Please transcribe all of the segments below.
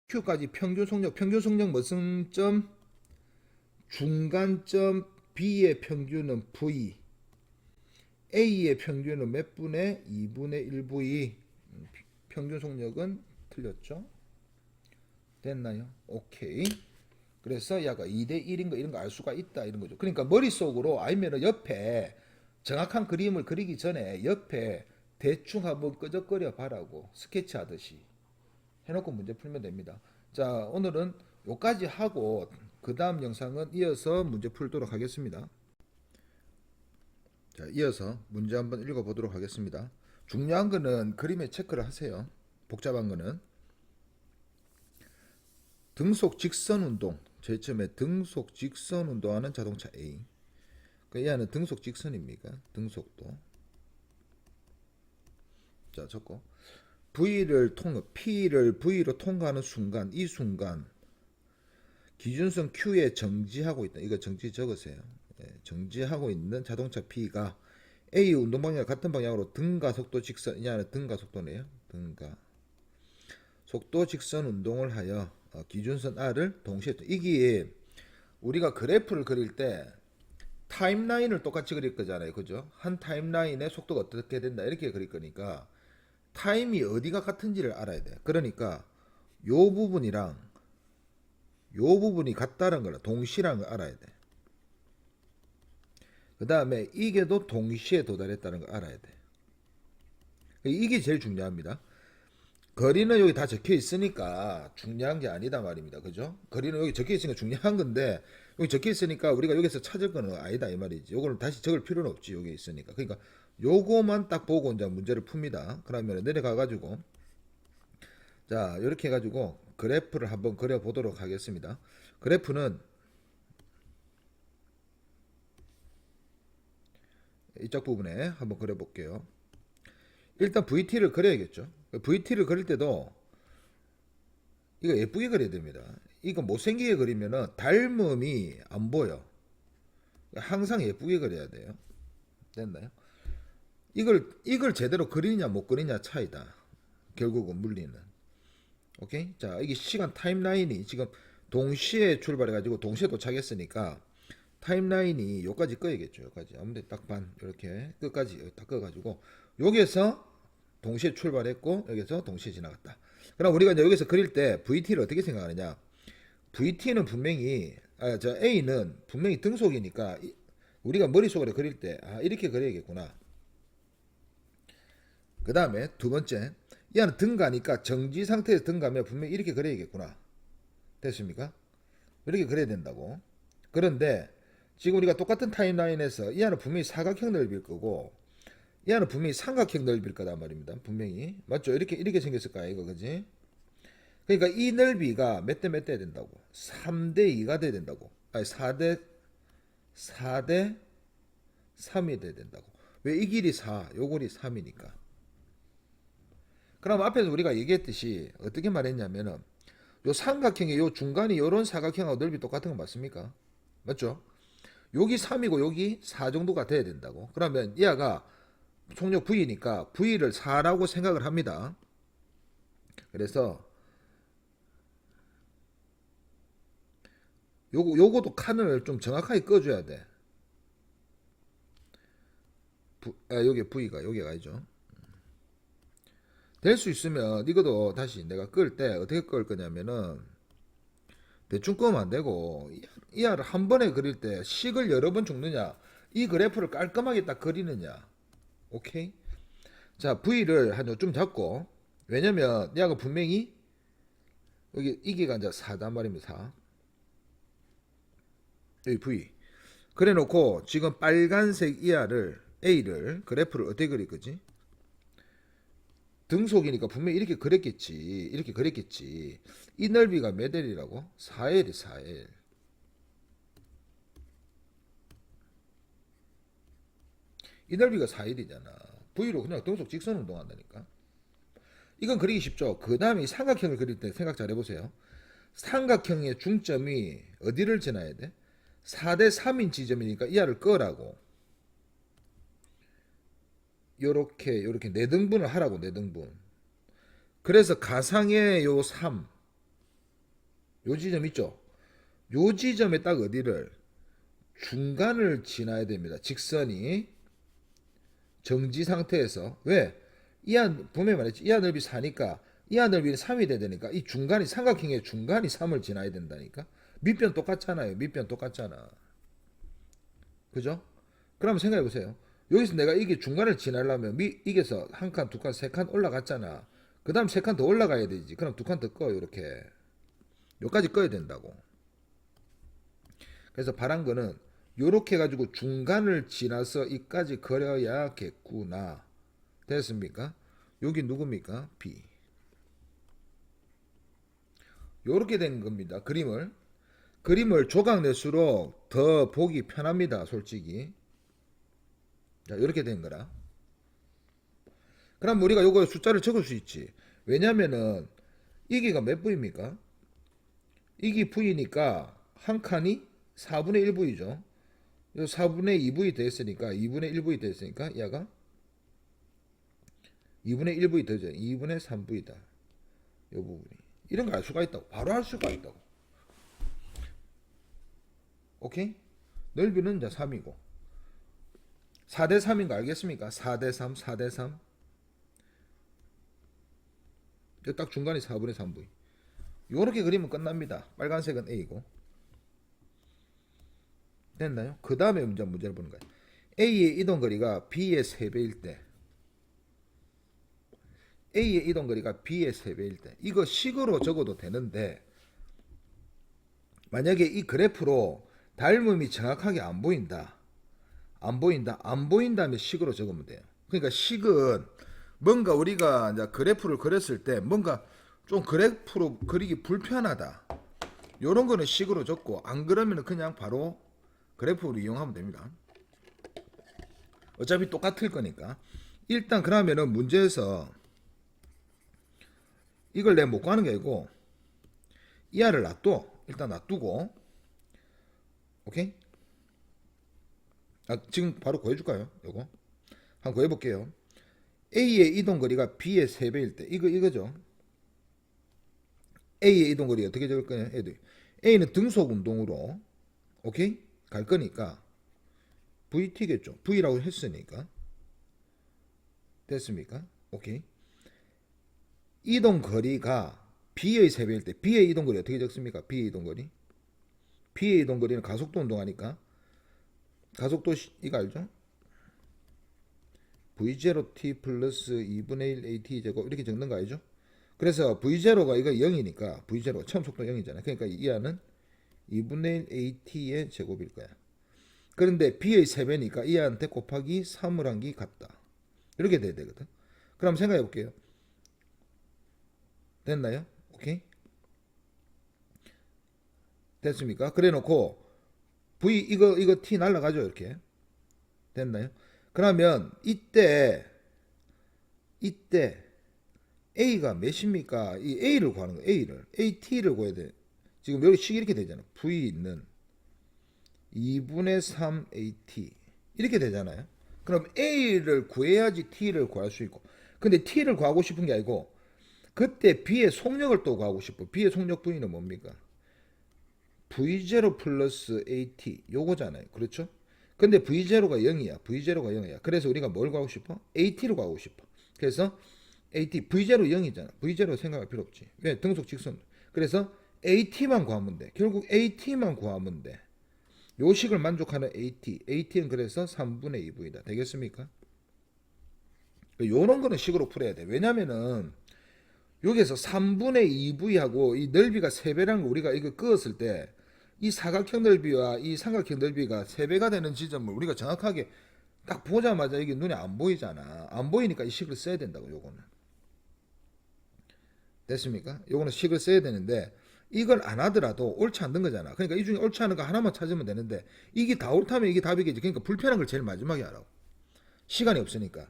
Q까지 평균 속력 무슨 점? 중간점 B의 평균은 V, A의 평균은 몇 분의 2분의 1V. 평균 속력은 틀렸죠? 됐나요? 오케이. 그래서 야가 2대 1인 거 이런 거 알 수가 있다 이런 거죠. 그러니까 머릿속으로 아니면 옆에 정확한 그림을 그리기 전에 옆에 대충 한번 끄적거려 봐라고 스케치 하듯이 해놓고 문제 풀면 됩니다. 자, 오늘은 요까지 하고 그 다음 영상은 이어서 문제 풀도록 하겠습니다. 자, 이어서 문제 한번 읽어보도록 하겠습니다. 중요한 거는 그림에 체크를 하세요. 복잡한 거는 등속 직선 운동, 제일 처음에 등속 직선 운동하는 자동차 A. 그 얘는 등속 직선입니까? 등속도. 자, 적고 P를 V로 통과하는 순간, 이 순간 기준선 Q에 정지하고 있다. 이거 정지 적으세요. 정지하고 있는 자동차 P가 A 운동 방향과 같은 방향으로 등가 속도 직선, 이 안에 등가 속도네요. 등가 속도 직선 운동을 하여 기준선 R을 동시에 이게 우리가 그래프를 그릴 때 타임라인을 똑같이 그릴 거잖아요. 그죠? 한 타임라인의 속도가 어떻게 된다 이렇게 그릴 거니까 타임이 어디가 같은지를 알아야 돼. 그러니까 요 부분이랑 요 부분이 같다는 걸 동시라는 걸 알아야 돼. 그 다음에 이게도 동시에 도달했다는 걸 알아야 돼. 이게 제일 중요합니다. 거리는 여기 다 적혀 있으니까 중요한 게 아니다 말입니다. 그죠? 거리는 여기 적혀 있으니까 중요한 건데 여기 적혀 있으니까 우리가 여기서 찾을 거는 아니다 이 말이지. 요거는 다시 적을 필요는 없지. 여기 있으니까. 그러니까 요거만 딱 보고 이제 문제를 풉니다. 그러면 내려가 가지고 자, 이렇게 해 가지고 그래프를 한번 그려 보도록 하겠습니다. 그래프는 이쪽 부분에 한번 그려 볼게요. 일단 VT를 그려야겠죠. VT를 그릴 때도 이거 예쁘게 그려야 됩니다. 이거 못생기게 그리면은 닮음이 안 보여. 항상 예쁘게 그려야 돼요. 됐나요? 이걸 제대로 그리냐 못 그리냐 차이다. 결국은 물리는. 오케이? 자, 이게 시간 타임라인이 지금 동시에 출발해가지고 동시에 도착했으니까 타임라인이 여기까지 꺼야겠죠. 여기까지. 아무데 딱 반 이렇게 끝까지 딱 꺼가지고 여기에서 동시에 출발했고 여기서 동시에 지나갔다. 그럼 우리가 이제 여기서 그릴 때 VT를 어떻게 생각하느냐? VT는 분명히 저 A는 분명히 등속이니까 우리가 머릿속으로 그릴 때 이렇게 그려야겠구나. 그 다음에 두 번째 얘는 등가니까 정지 상태에서 등가면 분명히 이렇게 그려야겠구나. 됐습니까? 이렇게 그려야 된다고. 그런데 지금 우리가 똑같은 타임라인에서 이 안은 분명히 사각형 넓이일 거고 이 안은 분명히 삼각형 넓이일 거단 말입니다. 분명히 맞죠? 이렇게 생겼을 거야 이거 그지? 그러니까 이 넓이가 몇 대 몇 대 된다고? 3대 2가 돼야 된다고. 아니 4대 3이 돼야 된다고. 왜 이 길이 4, 요 길이 3이니까. 그럼 앞에서 우리가 얘기했듯이 어떻게 말했냐면은 요 삼각형의 요 중간이 요런 사각형하고 넓이 똑같은 거 맞습니까? 맞죠? 여기 3이고 여기 4 정도가 돼야 된다고. 그러면 얘가 속력 V니까 V를 4라고 생각을 합니다. 그래서 요거도 칸을 좀 정확하게 꺼줘야 돼. 여기 V가 여기가 아니죠. 될 수 있으면 이것도 다시 내가 끌 때 어떻게 끌 거냐면은 대충 끄면 안 되고 이 알을 한 번에 그릴 때 식을 여러 번 줍느냐 이 그래프를 깔끔하게 딱 그리느냐. 오케이? 자, V를 한 요쯤 잡고 왜냐면 얘가 분명히 여기 이게가 이제 4단 말입니다. 4. 여기 V. 그래 놓고 지금 빨간색 이하를 A를 그래프를 어떻게 그릴 거지? 등속이니까 분명히 이렇게 그렸겠지. 이렇게 그렸겠지. 이 넓이가 몇 L이라고? 4L이 4L. 이 넓이가 4L이잖아. V로 그냥 등속 직선 운동한다니까. 이건 그리기 쉽죠. 그 다음에 삼각형을 그릴 때 생각 잘 해보세요. 삼각형의 중점이 어디를 지나야 돼? 4대 3인 지점이니까 이 알을 끄라고. 요렇게 네 등분을 하라고 네 등분. 그래서 가상의 요 3, 요 지점 있죠? 요 지점에 딱 어디를 중간을 지나야 됩니다. 직선이 정지 상태에서 왜? 이하 분명히 말했지. 이하 넓이 4니까 이하 넓이는 3이 돼야 되니까 이 중간이 삼각형의 중간이 3을 지나야 된다니까. 밑변 똑같잖아요. 밑변 똑같잖아. 그죠? 그러면 생각해 보세요. 여기서 내가 이게 중간을 지나려면 이게서 한 칸, 두 칸, 세 칸 올라갔잖아. 그 다음 세 칸 더 올라가야 되지. 그럼 두 칸 더 꺼요. 이렇게. 여기까지 꺼야 된다고. 그래서 바란 거는 요렇게 해가지고 중간을 지나서 이까지 그려야겠구나. 됐습니까? 여기 누굽니까? B. 요렇게 된 겁니다. 그림을 조각 낼수록 더 보기 편합니다. 솔직히. 자, 이렇게 된 거라. 그럼 우리가 요거 숫자를 적을 수 있지. 왜냐면은 이기가 몇 부입니까? 이기 V니까 한 칸이 4분의 1V죠. 4분의 2V 됐으니까 2분의 1V 됐으니까 얘가 2분의 1V 되죠. 2분의 3V다. 요 부분이. 이런 거 알 수가 있다고. 바로 알 수가 있다고. 오케이? 넓이는 이제 3이고 4대 3인 거 알겠습니까? 4대 3, 4대 3. 딱 중간이 4분의 3V. 요렇게 그리면 끝납니다. 빨간색은 A고. 됐나요? 그 다음에 문제를 보는 거예요. A의 이동거리가 B의 3배일 때 A의 이동거리가 B의 3배일 때 이거 식으로 적어도 되는데 만약에 이 그래프로 닮음이 정확하게 안 보인다면 식으로 적으면 돼요. 그러니까 식은 뭔가 우리가 이제 그래프를 그렸을 때 뭔가 좀 그래프로 그리기 불편하다. 요런 거는 식으로 적고 안 그러면 그냥 바로 그래프로 이용하면 됩니다. 어차피 똑같을 거니까. 일단 그러면은 문제에서 이걸 내가 못 구하는 게 아니고 이하를 일단 놔두고 오케이? 지금 바로 구해줄까요? 요거 한번 구해볼게요. A의 이동거리가 B의 3배일 때 이거죠. A의 이동거리 어떻게 적을 거냐? A는 등속 운동으로 오케이? 갈 거니까 VT겠죠. V라고 했으니까 됐습니까? 오케이. 이동거리가 B의 3배일 때 B의 이동거리 어떻게 적습니까? B의 이동거리 B의 이동거리는 가속도 운동하니까 가속도 이거 알죠? V0t 플러스 2분의 1 AT 제곱 이렇게 적는 거 알죠? 그래서 V0가 이거 0이니까 V0가 처음 속도 0이잖아. 그러니까 이하는 2분의 1 AT의 제곱일 거야. 그런데 B의 3배니까 이하한테 곱하기 3을 한 게 같다. 이렇게 돼야 되거든. 그럼 생각해 볼게요. 됐나요? 오케이? 됐습니까? 그래 놓고 V 이거 T 날라가죠. 이렇게. 됐나요? 그러면 이때 A가 몇입니까? 이 A를 구하는 거예요. AT를 구해야 돼. 지금 여기 식 이렇게 되잖아. V 있는 2분의 3 AT 이렇게 되잖아요. 그럼 A를 구해야지 T를 구할 수 있고. 근데 T를 구하고 싶은 게 아니고 그때 B의 속력을 또 구하고 싶어. B의 속력 V는 뭡니까? V0 플러스 AT 요거잖아요. 그렇죠? 근데 V0가 0이야. V0가 0이야. 그래서 우리가 뭘 구하고 싶어? AT를 구하고 싶어. 그래서 AT V0 0이잖아. V0 생각할 필요 없지. 왜? 등속 직선. 그래서 AT만 구하면 돼. 결국 AT만 구하면 돼. 요 식을 만족하는 AT는 그래서 3분의 2V다. 되겠습니까? 요런 거는 식으로 풀어야 돼. 왜냐면은 여기에서 3분의 2V하고 이 넓이가 3배라는 거 우리가 이거 그었을 때 이 사각형 넓이와 이 삼각형 넓이가 3배가 되는 지점을 우리가 정확하게 딱 보자마자 이게 눈에 안 보이잖아. 안 보이니까 이 식을 써야 된다고 요거는. 됐습니까? 요거는 식을 써야 되는데 이걸 안 하더라도 옳지 않는 거잖아. 그러니까 이 중에 옳지 않은 거 하나만 찾으면 되는데 이게 다 옳다면 이게 답이겠지. 그러니까 불편한 걸 제일 마지막에 하라고. 시간이 없으니까.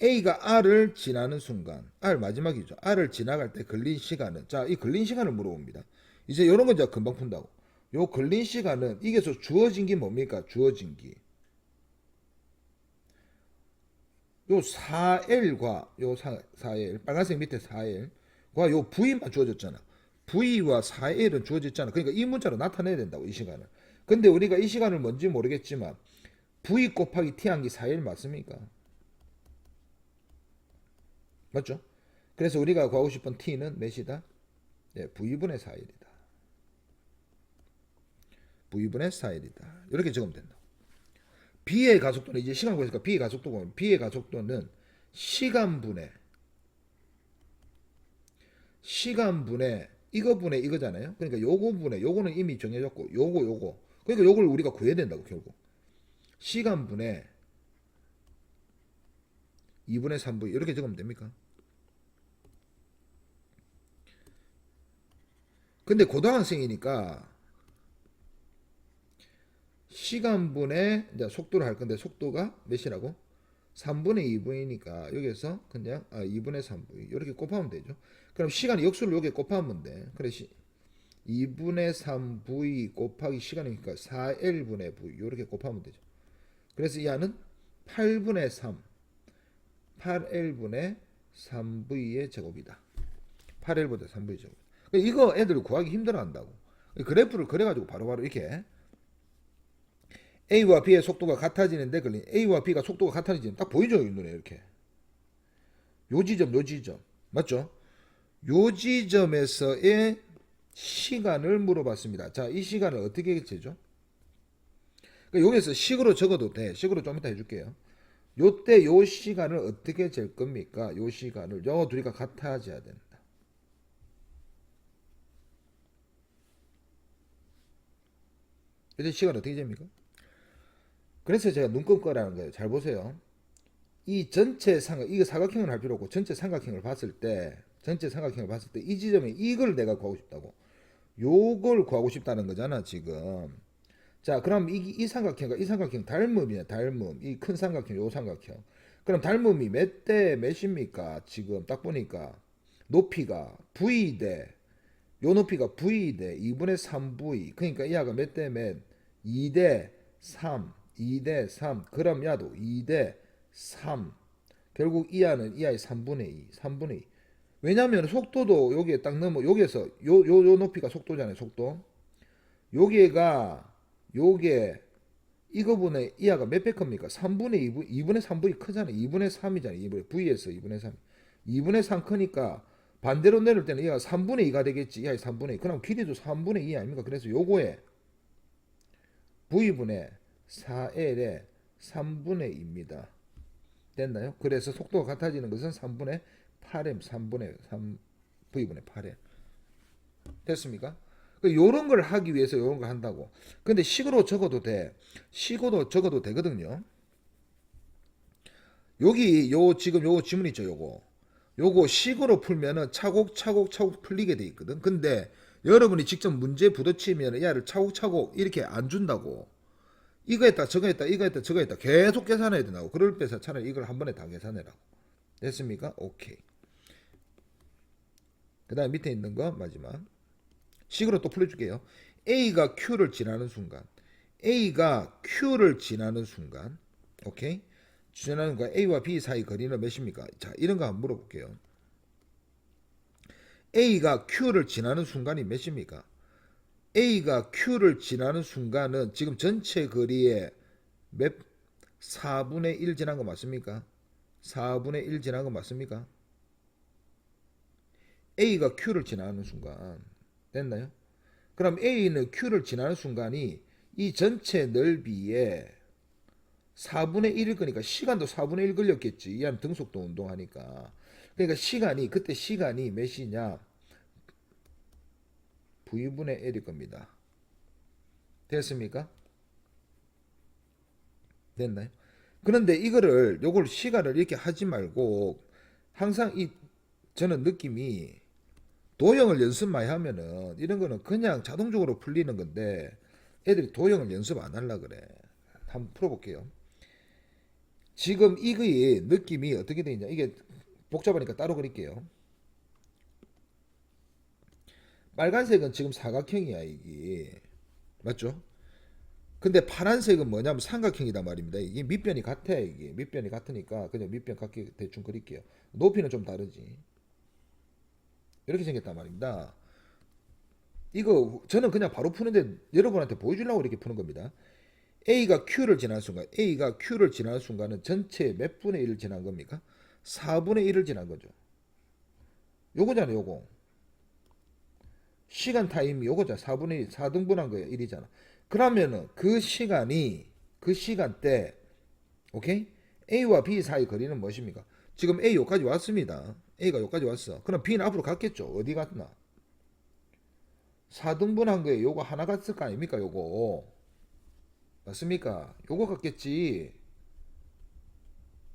A가 R을 지나는 순간 R 마지막이죠. R을 지나갈 때 걸린 시간은 자, 이 걸린 시간을 물어봅니다. 이제 이런 건 이제 금방 푼다고. 요 걸린 시간은 이게서 주어진 게 뭡니까? 주어진 게. 요 4L과 요 4L 빨간색 밑에 4L과 요 V만 주어졌잖아. V와 4L은 주어졌잖아. 그러니까 이 문자로 나타내야 된다고, 이 시간을. 근데 우리가 이 시간을 뭔지 모르겠지만 V 곱하기 T 한기 4L 맞습니까? 맞죠? 그래서 우리가 구하고 싶은 T는 몇이다? 네, V분의 4L이다. V분의 4L이다. 이렇게 적으면 된다. B의 가속도는 이제 시간 구했으니까 B의 가속도가 B의 가속도는 시간분의 이거분의 이거잖아요. 그러니까 요거분의 요거는 이미 정해졌고 요거 그러니까 요걸 우리가 구해야 된다고 결국. 시간분의 2분의 3V 이렇게 적으면 됩니까? 근데 고등학생이니까 시간분의 이제 속도를 할 건데 속도가 몇이라고? 3분의 2V니까 여기서 그냥 2분의 3V 이렇게 곱하면 되죠. 그럼 시간의 역수를 여기에 곱하면 돼. 그래 2분의 3V 곱하기 시간이니까 4L분의 V 이렇게 곱하면 되죠. 그래서 이 안은 8분의 3 8L분의 3V의 제곱이다. 8L분의 3V의 제곱. 이거 애들 구하기 힘들어한다고. 그래프를 그려가지고 바로바로 이렇게 A와 B의 속도가 같아지는데 걸린 A와 B가 속도가 같아지는 딱 보이죠? 이 눈에 이렇게. 요 지점 맞죠? 요 지점에서의 시간을 물어봤습니다. 자, 이 시간을 어떻게 재죠? 그러니까 여기서 식으로 적어도 돼. 식으로 좀 이따 해줄게요. 요때 요 시간을 어떻게 잴 겁니까? 요 시간을 요 둘이가 같아져야 된다. 이제 시간 어떻게 잽니까? 그래서 제가 눈금거라는 거예요. 잘 보세요. 이 전체 이거 사각형을 할 필요 없고 전체 삼각형을 봤을 때 이 지점에 이걸 내가 구하고 싶다고. 요걸 구하고 싶다는 거잖아, 지금. 자, 그럼 이 삼각형과 이 삼각형 닮음이야, 닮음. 이 큰 삼각형, 요 삼각형. 그럼 닮음이 몇 대 몇입니까? 지금 딱 보니까 높이가 V 대 요 높이가 V 대 2분의 3V. 그러니까 이 아가 몇 대 몇? 2 대 3. 2 대 3. 그럼 야도 2 대 3. 결국 이 아는 이 아의 3분의 2. 3분의 2. 왜냐면 속도도 여기에 딱 넘어 여기에서 요 높이가 속도잖아요. 속도. 여기가 요게 이거분의 이하가 몇 배 큽니까? 3분의 2분 2분의 3분이 크잖아요. 2분의 3이잖아요. 2분의 V에서 2분의 3. 2분의 3 크니까 반대로 내릴 때는 이하 3분의 2가 되겠지. 이하 3분의 2. 그럼 길이도 3분의 2 아닙니까? 그래서 요거에 V분의 4L의 3분의 2입니다. 됐나요? 그래서 속도가 같아지는 것은 3분의 8M 3분의 3 V분의 8M. 됐습니까? 요런 걸 하기 위해서 요런 걸 한다고. 근데 식으로 적어도 돼. 식으로 적어도 되거든요. 여기 지금 요 지문 있죠, 요거 식으로 풀면은 차곡차곡 풀리게 돼 있거든. 근데 여러분이 직접 문제 부딪히면 얘를 차곡차곡 이렇게 안 준다고. 이거 했다 저거 했다 이거 했다 저거 했다 계속 계산해야 된다고. 그럴 때서 차라리 이걸 한 번에 다 계산해라고. 됐습니까? 오케이. 그 다음 밑에 있는 거 마지막 식으로 또 풀어줄게요. A가 Q를 지나는 순간 오케이, 지나는 거 A와 B 사이 거리는 몇입니까? 자, 이런 거 한번 물어볼게요. A가 Q를 지나는 순간이 몇입니까? A가 Q를 지나는 순간은 지금 전체 거리에 몇 4분의 1 지난 거 맞습니까? 4분의 1 지난 거 맞습니까? A가 Q를 지나는 순간 됐나요? 그럼 A는 Q를 지나는 순간이 이 전체 넓이에 4분의 1일 거니까 시간도 4분의 1 걸렸겠지. 이 안에 등속도 운동하니까. 그러니까 그때 시간이 몇이냐? V분의 L일 겁니다. 됐습니까? 됐나요? 그런데 요걸 시간을 이렇게 하지 말고 항상 저는 느낌이 도형을 연습 많이 하면은 이런 거는 그냥 자동적으로 풀리는 건데 애들이 도형을 연습 안 하려 그래. 한번 풀어볼게요. 지금 이거의 느낌이 어떻게 되냐? 이게 복잡하니까 따로 그릴게요. 빨간색은 지금 사각형이야, 이게. 맞죠? 근데 파란색은 뭐냐면 삼각형이단 말입니다. 이게 밑변이 같아, 이게. 밑변이 같으니까 그냥 밑변 같게 대충 그릴게요. 높이는 좀 다르지. 이렇게 생겼단 말입니다. 이거 저는 그냥 바로 푸는데 여러분한테 보여주려고 이렇게 푸는 겁니다. A가 Q를 지나는 순간, A가 Q를 지나는 순간은 전체 몇 분의 1을 지난 겁니까? 4분의 1을 지난 거죠. 요거잖아, 요거. 시간 타임이 요거잖아. 4분의 1, 4등분한 거예요. 1이잖아. 그러면은 그 시간이, 그 시간대, 오케이? A와 B 사이 거리는 무엇입니까? 지금 A 여기까지 왔습니다. A가 여기까지 왔어. 그럼 B는 앞으로 갔겠죠. 어디 갔나? 4등분한 거에 요거 하나 갔을 거 아닙니까? 요거. 맞습니까? 요거 같겠지.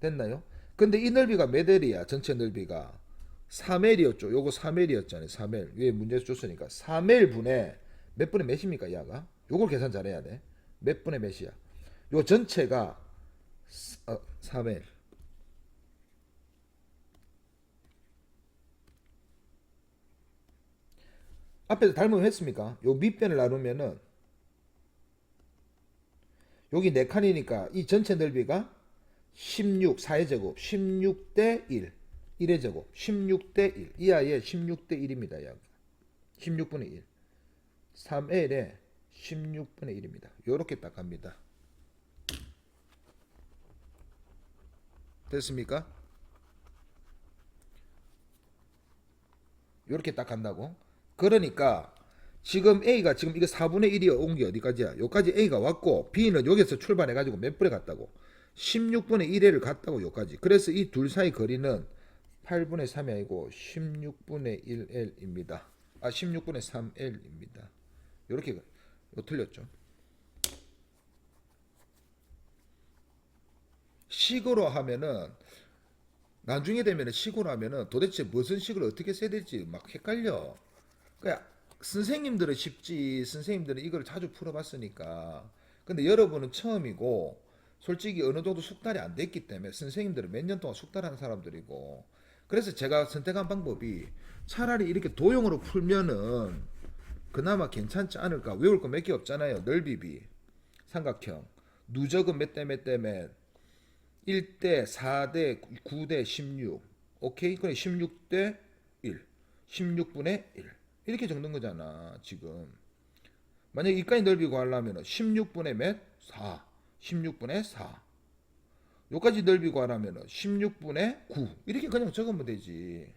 됐나요? 근데 이 넓이가 몇 L이야? 전체 넓이가 3L이었죠. 요거 3L이었잖아요. 3L. 위에 문제에서 줬으니까 3L 분의 몇 분의 몇입니까? 야가? 요걸 계산 잘해야 돼. 몇 분의 몇이야? 요 전체가 3L. 앞에서 닮으면 했습니까? 요 밑변을 나누면은 여기 4칸이니까 이 전체 넓이가 16, 4의 제곱, 16대 1. 1의 제곱, 16대 1. 이 아이의 16대 1입니다. 약 16분의 1. 3L에 16분의 1입니다. 요렇게 딱 갑니다. 됐습니까? 요렇게 딱 간다고. 그러니까 지금 A가 지금 이거 4분의 1이 온 게 어디까지야? 여기까지 A가 왔고 B는 여기서 출발해가지고 몇 분에 갔다고? 16분의 1회를 갔다고 여기까지. 그래서 이 둘 사이 거리는 8분의 3이 아니고 16분의 1L입니다. 16분의 3L입니다. 이렇게 틀렸죠. 식으로 하면은 나중에 되면 식으로 하면은 도대체 무슨 식을 어떻게 써야 될지 막 헷갈려. 그러니까 선생님들은 쉽지. 선생님들은 이걸 자주 풀어봤으니까. 근데 여러분은 처음이고 솔직히 어느 정도 숙달이 안 됐기 때문에 선생님들은 몇 년 동안 숙달하는 사람들이고 그래서 제가 선택한 방법이 차라리 이렇게 도형으로 풀면은 그나마 괜찮지 않을까. 외울 거 몇 개 없잖아요. 넓이비, 삼각형, 누적은 몇 대 몇 대 몇, 1대 4대 9대 16. 오케이? 그래 16대 1. 16분의 1. 이렇게 적는 거잖아, 지금. 만약에 이까지 넓이 구하려면 16분의 몇? 4. 16분의 4. 여기까지 넓이 구하려면 16분의 9. 이렇게 그냥 적으면 되지.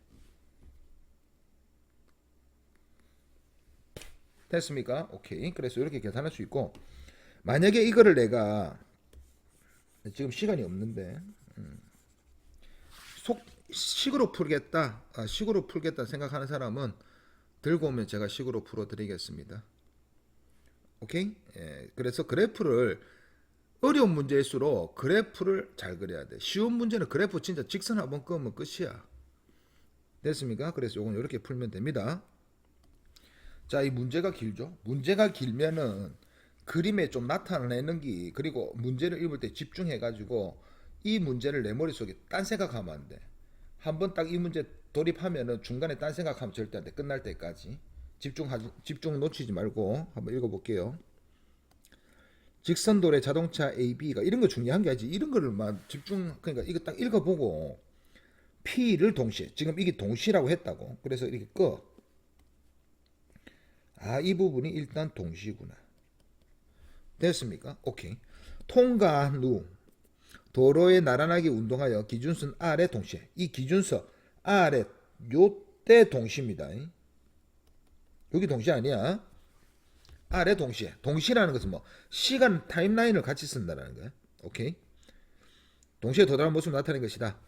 됐습니까? 오케이. 그래서 이렇게 계산할 수 있고 만약에 이거를 내가 지금 시간이 없는데 식으로 풀겠다. 식으로 풀겠다 생각하는 사람은 들고 오면 제가 식으로 풀어 드리겠습니다. 오케이? 예, 그래서 그래프를 어려운 문제일수록 그래프를 잘 그려야 돼. 쉬운 문제는 그래프 진짜 직선 한번 끄면 끝이야. 됐습니까? 그래서 이건 이렇게 풀면 됩니다. 자, 이 문제가 길죠? 문제가 길면은 그림에 좀 나타내는 게 그리고 문제를 읽을 때 집중해가지고 이 문제를 내 머릿속에 딴 생각하면 안 돼. 한번 딱 이 문제 돌입하면은 중간에 딴 생각하면 절대 안 돼. 끝날 때까지. 집중 놓치지 말고 한번 읽어볼게요. 직선도래 자동차 AB가 이런 거 중요한 게 아니지. 이런 거를 막 그러니까 이거 딱 읽어보고 P를 동시에 지금 이게 동시라고 했다고. 그래서 이렇게 꺼. 이 부분이 일단 동시구나. 됐습니까? 오케이. 통과한 후 도로에 나란하게 운동하여 기준선 R에 동시에 이 기준선 R에 요때 동시입니다. 여기 동시 아니야. R에 동시에. 동시라는 것은 뭐 시간 타임라인을 같이 쓴다는 거야. 오케이. 동시에 도달한 모습을 나타낸 것이다.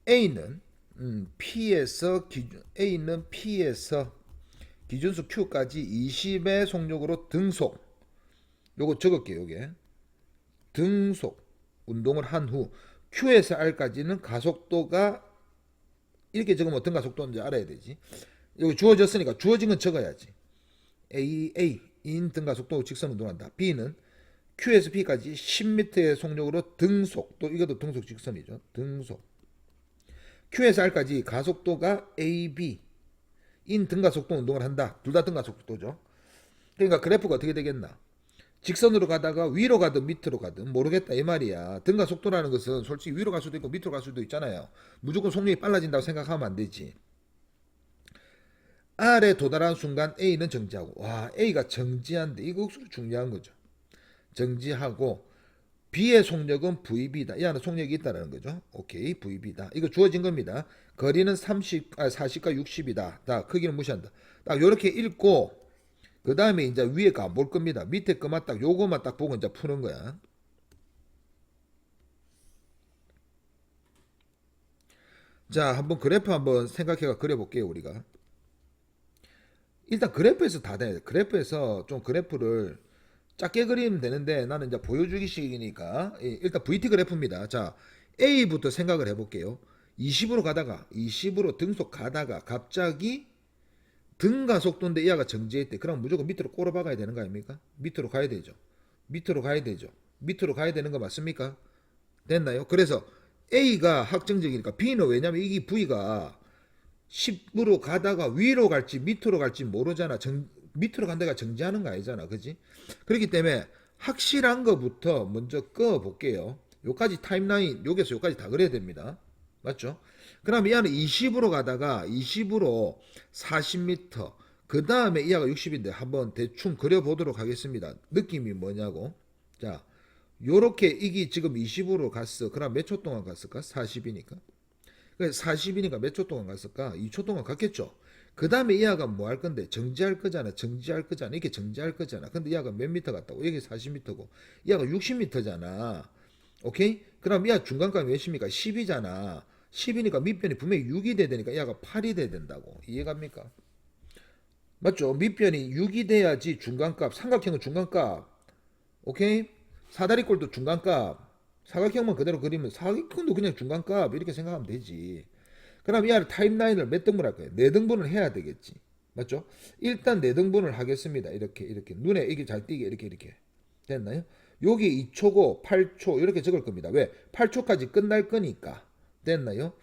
A는 P에서 기준수 Q까지 20의 속력으로 등속. 요거 적을게요. 요게 등속 운동을 한 후 Q에서 R까지는 가속도가 이렇게 적으면 어떤 가속도인지 알아야 되지. 여기 주어졌으니까 주어진 건 적어야지. A 인 등가속도 직선 운동한다. B는 Q에서 P까지 10m의 속력으로 등속. 또 이것도 등속 직선이죠. 등속. Q에서 R까지 가속도가 AB 인 등가속도 운동을 한다. 둘 다 등가속도죠. 그러니까 그래프가 어떻게 되겠나? 직선으로 가다가 위로 가든 밑으로 가든 모르겠다 이 말이야. 등가속도라는 것은 솔직히 위로 갈 수도 있고 밑으로 갈 수도 있잖아요. 무조건 속력이 빨라진다고 생각하면 안 되지. R에 도달한 순간 A는 정지하고, 와, A가 정지한데 이거 중요한 거죠. 정지하고 B의 속력은 VB다. 이 안에 속력이 있다는 거죠. 오케이, VB다. 이거 주어진 겁니다. 거리는 40과 60이다. 다 크기는 무시한다. 딱 요렇게 읽고 그 다음에 이제 위에 거 안 볼 겁니다. 밑에 거만 딱 요거만 딱 보고 이제 푸는 거야. 자, 한번 그래프 한번 생각해가 그려볼게요, 우리가. 일단 그래프에서 다 돼. 그래프에서 좀 그래프를 작게 그리면 되는데 나는 이제 보여주기식이니까 일단 VT 그래프입니다. 자, A부터 생각을 해볼게요. 20으로 가다가 20으로 등속 가다가 갑자기 등가 속도인데 이하가 정지했대. 그럼 무조건 밑으로 꼬라박아야 되는 거 아닙니까? 밑으로 가야 되죠. 밑으로 가야 되죠. 밑으로 가야 되는 거 맞습니까? 됐나요? 그래서 A가 확정적이니까 B는 왜냐면 이 V가 10으로 가다가 위로 갈지 밑으로 갈지 모르잖아. 밑으로 간다가 정지하는 거 아니잖아. 그지? 그렇기 때문에 확실한 거부터 먼저 꺼 볼게요. 요까지 타임라인, 여기서 요까지 다 그려야 됩니다. 맞죠? 그럼 이 안에 20으로 가다가 20으로 40m, 그 다음에 이하가 60인데 한번 대충 그려보도록 하겠습니다. 느낌이 뭐냐고. 자, 요렇게 이게 지금 20으로 갔어. 그럼 몇 초 동안 갔을까? 40이니까. 40이니까 몇 초 동안 갔을까? 2초 동안 갔겠죠. 그 다음에 이 아가 뭐 할 건데? 정지할 거잖아. 정지할 거잖아. 이게 정지할 거잖아. 근데 이 아가 몇 미터 갔다고? 여기 40m고. 이 아가 60m잖아. 오케이? 그럼 이 아 중간값이 몇입니까? 10이잖아. 10이니까 밑변이 분명히 6이 돼야 되니까 이 아가 8이 돼야 된다고. 이해갑니까? 맞죠? 밑변이 6이 돼야지 중간값. 삼각형은 중간값. 오케이? 사다리꼴도 중간값. 사각형만 그대로 그리면 사각형도 그냥 중간값 이렇게 생각하면 되지. 그럼 이 아래 타임라인을 몇 등분 할 거예요? 네 등분을 해야 되겠지. 맞죠? 일단 네 등분을 하겠습니다. 이렇게 눈에 이게 잘 띄게 이렇게 됐나요? 여기 2초고 8초 이렇게 적을 겁니다. 왜? 8초까지 끝날 거니까. 됐나요?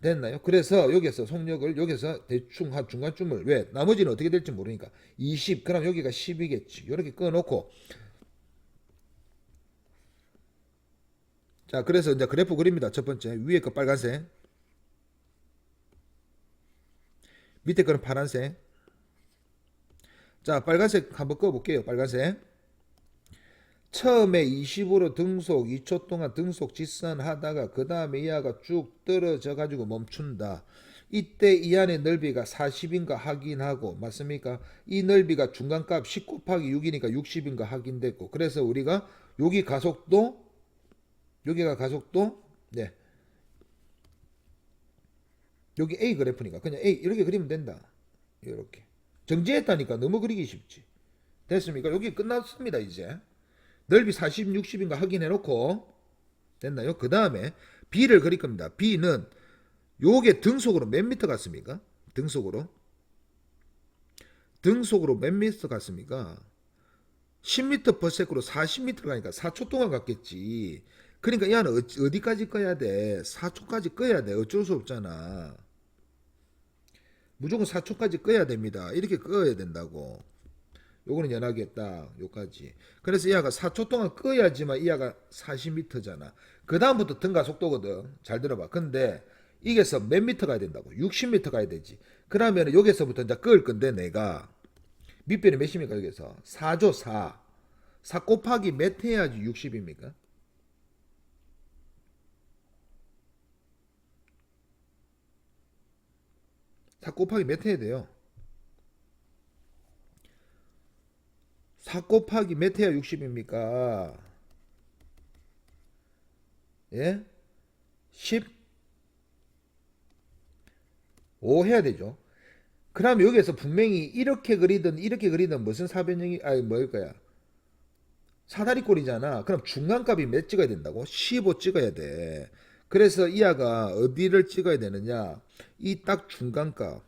됐나요? 그래서 여기서 속력을 여기서 대충 한 중간쯤을 왜? 나머지는 어떻게 될지 모르니까 20 그럼 여기가 10이겠지. 이렇게 꺼놓고 자 그래서 이제 그래프 그립니다. 첫 번째 위에 거 빨간색 밑에 거는 파란색. 자, 빨간색 한번 꺼볼게요. 빨간색. 처음에 20으로 등속 2초 동안 등속 직선하다가 그 다음에 이 아가 쭉 떨어져 가지고 멈춘다. 이때 이 안의 넓이가 40인가 확인하고 맞습니까? 이 넓이가 중간값 10 곱하기 6이니까 60인가 확인됐고 그래서 우리가 여기 가속도 여기가 가속도 네 여기 A 그래프니까 그냥 A 이렇게 그리면 된다. 이렇게 정지했다니까 너무 그리기 쉽지. 됐습니까? 여기 끝났습니다 이제. 넓이 40, 60인가 확인해 놓고 됐나요? 그 다음에 B를 그릴 겁니다. B는 요게 등속으로 몇 미터 갔습니까? 등속으로 몇 미터 갔습니까? 10m per sec로 40m 가니까 4초 동안 갔겠지. 그러니까 이 안은 어디까지 꺼야 돼? 4초까지 꺼야 돼. 어쩔 수 없잖아. 무조건 4초까지 꺼야 됩니다. 이렇게 꺼야 된다고. 요거는 연하게 딱 요까지. 그래서 이 아가 4초 동안 꺼야지만 이 아가 40m잖아. 그 다음부터 등가 속도거든. 잘 들어봐. 근데 이게서 몇 미터 가야 된다고? 60m 가야 되지. 그러면 여기서부터 이제 끌 건데 내가 밑변이 몇입니까 여기서? 4죠 4. 4 곱하기 몇 해야지 60입니까? 4 곱하기 몇 해야 돼요? 4 곱하기 몇 해야 60입니까? 예? 15 해야 되죠. 그럼 여기에서 분명히 이렇게 그리든 무슨 사변형이 아니 뭐일 거야? 사다리꼴이잖아. 그럼 중간값이 몇 찍어야 된다고? 15 찍어야 돼. 그래서 이하가 어디를 찍어야 되느냐? 이 딱 중간값.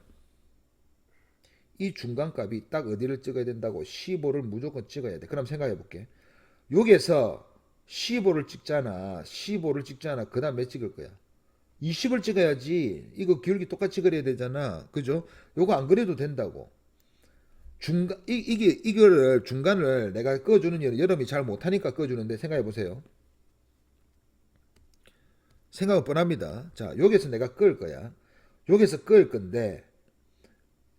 이 중간값이 딱 어디를 찍어야 된다고? 15를 무조건 찍어야 돼. 그럼 생각해 볼게. 여기에서 15를 찍잖아. 15를 찍잖아. 그 다음 몇 찍을 거야? 20을 찍어야지. 이거 기울기 똑같이 그려야 되잖아. 그죠? 요거 안 그려도 된다고. 이거를 중간을 내가 꺼주는 이유는 여러분이 잘 못하니까 꺼주는데 생각해 보세요. 생각은 뻔합니다. 자, 여기서 내가 끌 거야. 여기서 끌 건데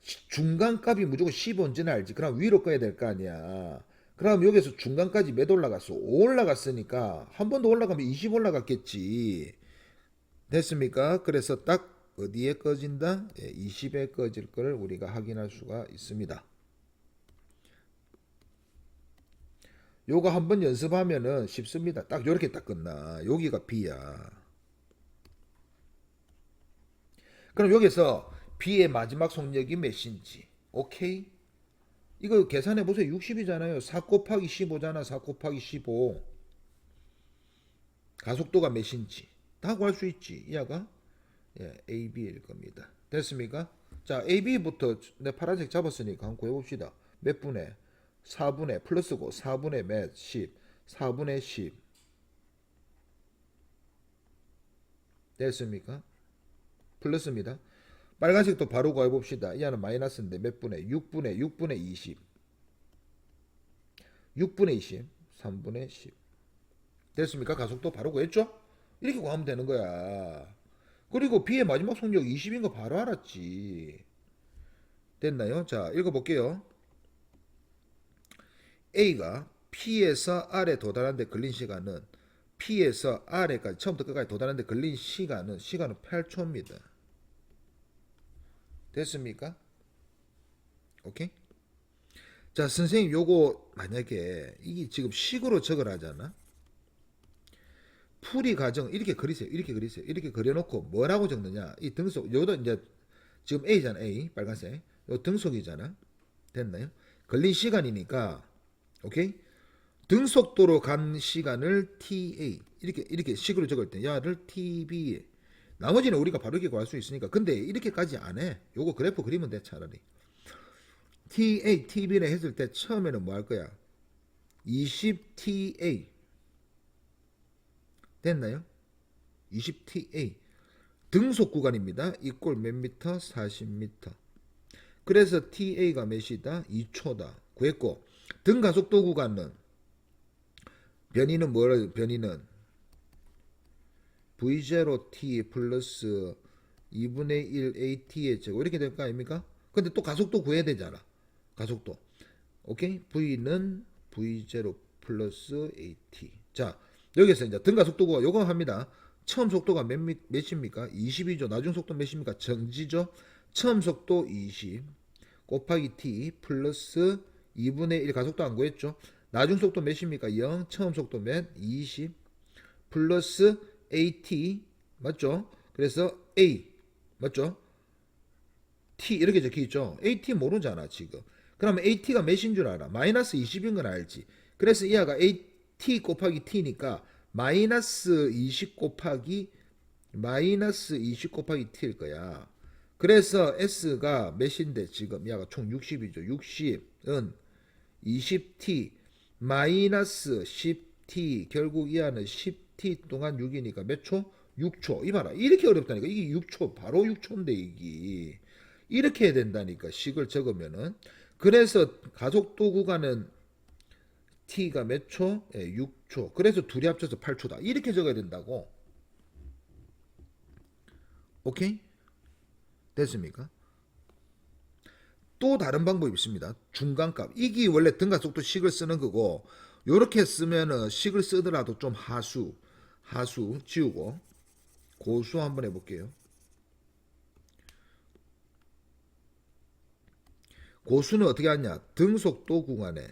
중간값이 무조건 15인지는 알지. 그럼 위로 꺼야 될 거 아니야. 그럼 여기서 중간까지 몇 올라갔어? 5 올라갔으니까 한 번 더 올라가면 20 올라갔겠지. 됐습니까? 그래서 딱 어디에 꺼진다? 20에 꺼질 걸 우리가 확인할 수가 있습니다. 요거 한번 연습하면은 쉽습니다. 딱 요렇게 딱 끝나. 여기가 B야. 그럼 여기서 B의 마지막 속력이 몇인지. 오케이? 이거 계산해 보세요. 60이잖아요. 4 곱하기 15잖아. 4 곱하기 15. 가속도가 몇인지. 다 구할 수 있지. 이하가 AB일 겁니다. 됐습니까? 자, AB부터 내 파란색 잡았으니까 한번 구해봅시다. 몇 분의? 4분의 플러스고 4분의 몇? 10. 4분의 10. 됐습니까? 플러스입니다. 빨간색도 바로 구해봅시다. 이 하나 마이너스인데 몇 분의? 6분의 20. 6분의 20. 3분의 10. 됐습니까? 가속도 바로 구했죠? 이렇게 구하면 되는 거야. 그리고 B의 마지막 속력 20인 거 바로 알았지. 됐나요? 자, 읽어볼게요. A가 P에서 R에 도달하는데 걸린 시간은 P에서 R에까지 처음부터 끝까지 도달하는데 걸린 시간은 8초입니다. 됐습니까? 오케이? 자, 선생님 요거 만약에 이게 지금 식으로 적으라잖아. 풀이 과정 이렇게 그리세요. 이렇게 그리세요. 이렇게 그려놓고 뭐라고 적느냐? 이 등속 요도 이제 지금 A잖아. A 빨간색. 요 등속이잖아. 됐나요? 걸린 시간이니까 오케이? 등속도로 간 시간을 TA 이렇게 식으로 적을 때 야를 TB 나머지는 우리가 바로 이렇게 구할 수 있으니까 근데 이렇게까지 안 해. 요거 그래프 그리면 돼 차라리. TA, TB를 했을 때 처음에는 뭐 할 거야? 20TA 됐나요? 20TA 등속 구간입니다. 이꼴 몇 미터? 40m. 그래서 TA가 몇이다? 2초다. 구했고 등가속도 구간은 변이는 뭐라 변이는 V0T 플러스 2분의 1 AT의 제곱 이렇게 될 거 아닙니까? 근데 또 가속도 구해야 되잖아. 가속도. 오케이? V는 V0 플러스 AT. 자, 여기서 이제 등가속도가 요거 합니다. 처음 속도가 몇입니까? 20이죠. 나중 속도 몇입니까? 정지죠. 처음 속도 20 곱하기 T 플러스 2분의 1 가속도 안 구했죠. 나중 속도 몇입니까? 0. 처음 속도 몇? 20 플러스 AT 맞죠? 그래서 A 맞죠? T 이렇게 적혀 있죠. AT 모르잖아 지금. 그러면 AT가 몇인 줄 알아? 마이너스 20인 건 알지. 그래서 이하가 AT 곱하기 T니까 마이너스 20 곱하기 T일 거야. 그래서 S가 몇인데 지금 야가 총 60이죠. 60은 20T 마이너스 10T 결국 이하는 10T 동안 6이니까 몇 초? 6초. 이봐라. 이렇게 어렵다니까. 이게 6초. 바로 6초인데 이게. 이렇게 해야 된다니까. 식을 적으면은. 그래서 가속도 구간은 T가 몇 초? 6초. 그래서 둘이 합쳐서 8초다. 이렇게 적어야 된다고. 오케이? 됐습니까? 또 다른 방법이 있습니다. 중간값. 이게 원래 등가속도 식을 쓰는 거고 요렇게 쓰면은 식을 쓰더라도 좀 하수 지우고 고수 한번 해볼게요. 고수는 어떻게 하냐? 등속도 구간에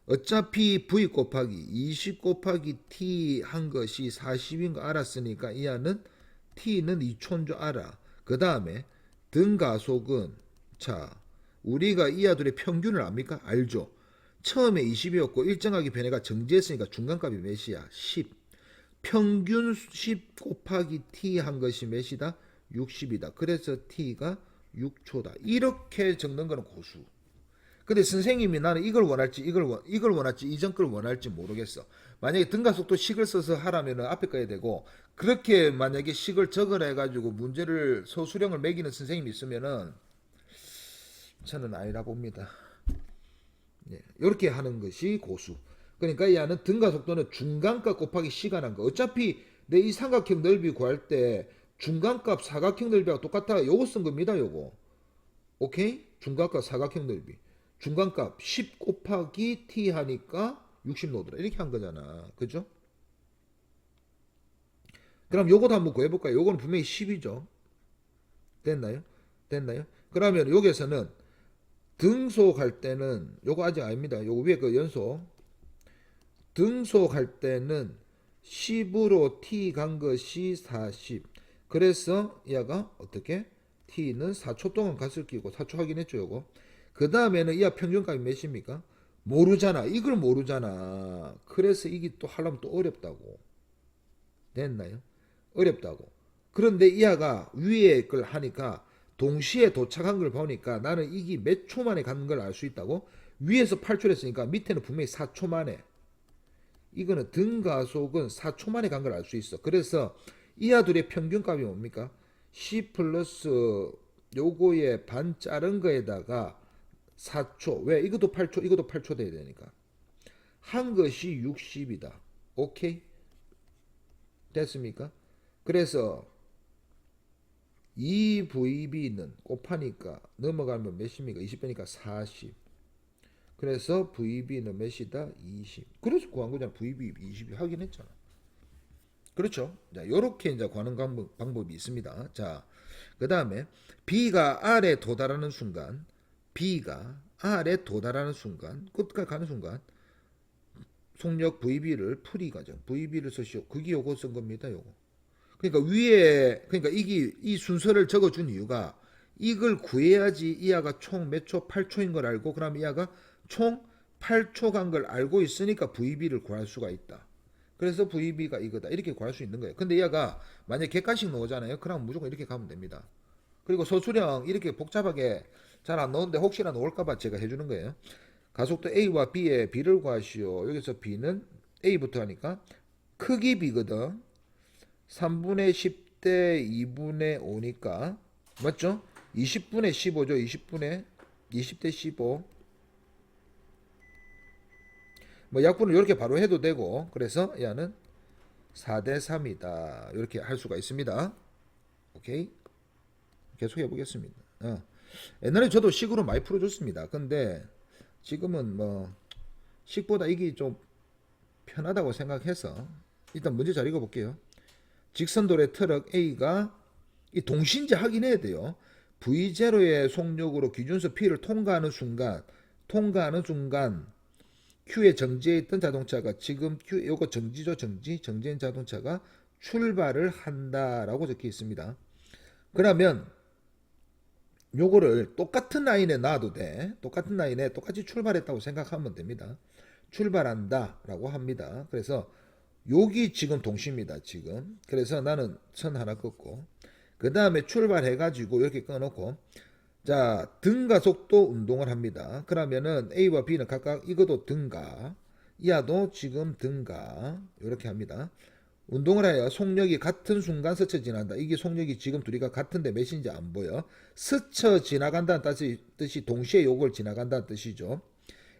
어차피 V 곱하기 20 곱하기 T 한 것이 40인 거 알았으니까 이 안은 T는 2초인 줄 알아. 그 다음에 등가속은 자 우리가 이 아들의 평균을 압니까? 알죠. 처음에 20이었고 일정하게 변해가 정지했으니까 중간값이 몇이야? 10. 평균 10 곱하기 T 한 것이 몇이다? 60이다. 그래서 T가 6초다. 이렇게 적는 거는 고수. 근데 선생님이 나는 이걸 원할지 이걸 원할지 이전 걸 원할지 모르겠어. 만약에 등가속도 식을 써서 하라면은 앞에 거야 되고 그렇게 만약에 식을 적으라 해가지고 문제를 소수령을 매기는 선생님이 있으면은 저는 아니라 봅니다. 이렇게 하는 것이 고수. 그러니까 이 안은 등가속도는 중간값 곱하기 시간 한 거. 어차피 내 이 삼각형 넓이 구할 때 중간값 사각형 넓이하고 똑같아. 요거 쓴 겁니다. 요거. 오케이? 중간값 사각형 넓이. 중간값 10 곱하기 t 하니까 60 넣더라. 이렇게 한 거잖아. 그죠? 그럼 요것도 한번 구해볼까요? 요거는 분명히 10이죠. 됐나요? 됐나요? 그러면 여기에서는 등속할 때는 요거 아직 아닙니다. 요거 위에 그 연속. 등속할 때는 10으로 t 간 것이 40. 그래서 얘가 어떻게? t는 4초 동안 갔을 끼고 4초 확인했죠, 요거. 그 다음에는 이하 평균값이 몇입니까? 모르잖아. 이걸 모르잖아. 그래서 이게 또 하려면 또 어렵다고. 됐나요? 어렵다고. 그런데 이하가 위에 걸 하니까 동시에 도착한 걸 보니까 나는 이게 몇 초 만에 간 걸 알 수 있다고. 위에서 8초를 했으니까 밑에는 분명히 4초 만에. 이거는 등가속은 4초 만에 간 걸 알 수 있어. 그래서 이하 둘의 평균값이 뭡니까? 10 플러스 요거의 반 자른 거에다가 4초. 왜? 이것도 8초, 이것도 8초 돼야 되니까. 한 것이 60이다. 오케이? 됐습니까? 그래서 2VB는 곱하니까 넘어가면 몇입니까? 20배니까 40. 그래서 VB는 몇이다? 20. 그래서 구한 거잖아. VB 20이 하긴 했잖아. 그렇죠? 자, 요렇게 이제 구하는 방법이 있습니다. 자, 그 다음에 B가 R에 도달하는 순간, B가 R에 도달하는 순간, 끝까지 가는 순간, 속력 VB를 풀이 과정, VB를 쓰시오. 그게 요거 쓴 겁니다. 요거. 그러니까 위에, 그러니까 이 순서를 적어준 이유가 이걸 구해야지 이하가 총 몇 초? 8초인 걸 알고, 그럼 이하가 총 8초 간 걸 알고 있으니까 VB를 구할 수가 있다. 그래서 VB가 이거다. 이렇게 구할 수 있는 거예요. 근데 얘가 만약에 객관식 나오잖아요. 그럼 무조건 이렇게 가면 됩니다. 그리고 소수령 이렇게 복잡하게 잘 안 나오는데 혹시나 나올까봐 제가 해주는 거예요. 가속도 A와 B의 B를 구하시오. 여기서 B는 A부터 하니까 크기 B거든. 3분의 10대 2분의 5니까 맞죠? 20분의 15죠. 20대 15. 뭐 약분을 이렇게 바로 해도 되고 그래서 얘는 4대 3이다. 이렇게 할 수가 있습니다. 오케이? 계속 해보겠습니다. 옛날에 저도 식으로 많이 풀어줬습니다. 근데 지금은 뭐 식보다 이게 좀 편하다고 생각해서 일단 문제 잘 읽어볼게요. 직선도로의 트럭 A가 이 동시인지 확인해야 돼요. V0의 속력으로 기준수 P를 통과하는 순간 Q에 정지해 있던 자동차가 지금 Q 요거 정지죠. 정지된 자동차가 출발을 한다라고 적혀 있습니다. 그러면 요거를 똑같은 라인에 놔도 돼. 똑같은 라인에 똑같이 출발했다고 생각하면 됩니다. 출발한다라고 합니다. 그래서 여기 지금 동시입니다. 지금. 그래서 나는 선 하나 긋고 그 다음에 출발해가지고 이렇게 끊어놓고 자 등가 속도 운동을 합니다. 그러면은 A와 B는 각각 이것도 등가 이하도 지금 등가 이렇게 합니다. 운동을 하여 속력이 같은 순간 스쳐 지나간다. 이게 속력이 지금 둘이가 같은데 몇인지 안 보여. 스쳐 지나간다는 뜻이 동시에 요걸 지나간다는 뜻이죠.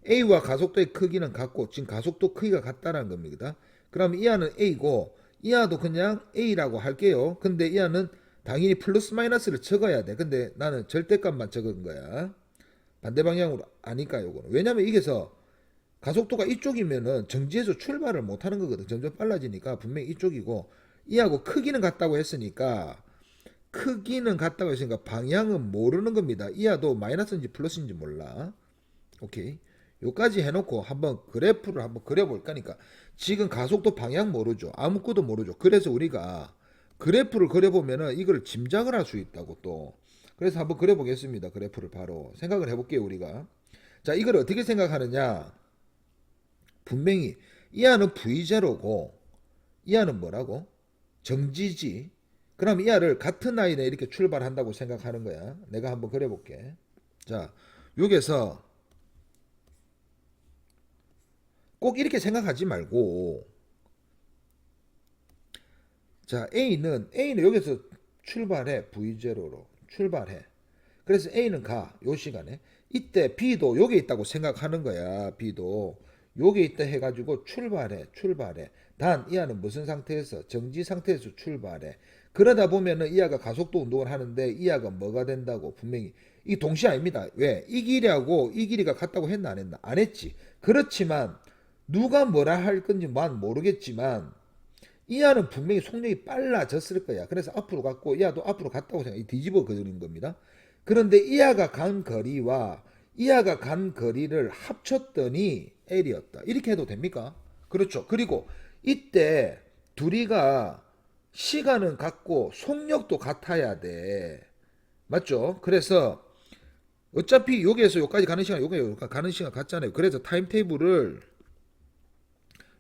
A와 가속도의 크기는 같고 지금 가속도 크기가 같다는 겁니다. 그럼 이하는 A고 이하도 그냥 A라고 할게요. 근데 이하는 당연히 플러스 마이너스를 적어야 돼. 근데 나는 절대값만 적은 거야. 반대 방향으로 아니까 요거는. 왜냐면 이게서 가속도가 이쪽이면은 정지해서 출발을 못 하는 거거든. 점점 빨라지니까 분명히 이쪽이고 이하고 크기는 같다고 했으니까 방향은 모르는 겁니다. 이하도 마이너스인지 플러스인지 몰라. 오케이. 요까지 해놓고 한번 그래프를 한번 그려볼 거니까 지금 가속도 방향 모르죠. 아무것도 모르죠. 그래서 우리가 그래프를 그려보면은 이걸 짐작을 할 수 있다고 또. 그래서 한번 그려보겠습니다. 그래프를 바로 생각을 해볼게요. 우리가. 자, 이걸 어떻게 생각하느냐. 분명히 이하는 V0고 이하는 뭐라고? 정지지. 그럼 이하를 같은 라인에 이렇게 출발한다고 생각하는 거야. 내가 한번 그려볼게. 자, 여기서 꼭 이렇게 생각하지 말고 자 A는 여기서 출발해. V0로 출발해. 그래서 A는 가. 요 시간에 이때 B도 여기 있다고 생각하는 거야. B도 여기 있다 해가지고 출발해. 단 이하는 무슨 상태에서? 정지 상태에서 출발해. 그러다 보면은 이하가 가속도 운동을 하는데 이하가 뭐가 된다고 분명히 이 동시 아닙니다. 왜? 이 길이하고 이 길이가 같다고 했나 안 했나? 안 했지. 그렇지만 누가 뭐라 할 건지만 모르겠지만 이하는 분명히 속력이 빨라졌을 거야. 그래서 앞으로 갔고 이하도 앞으로 갔다고 생각해. 뒤집어 그리는 겁니다. 그런데 이하가 간 거리와 이하가 간 거리를 합쳤더니 L이었다. 이렇게 해도 됩니까? 그렇죠. 그리고 이때 둘이가 시간은 같고 속력도 같아야 돼. 맞죠? 그래서 어차피 여기에서 여기까지 가는 시간, 여기까지 가는 시간 같잖아요. 그래서 타임테이블을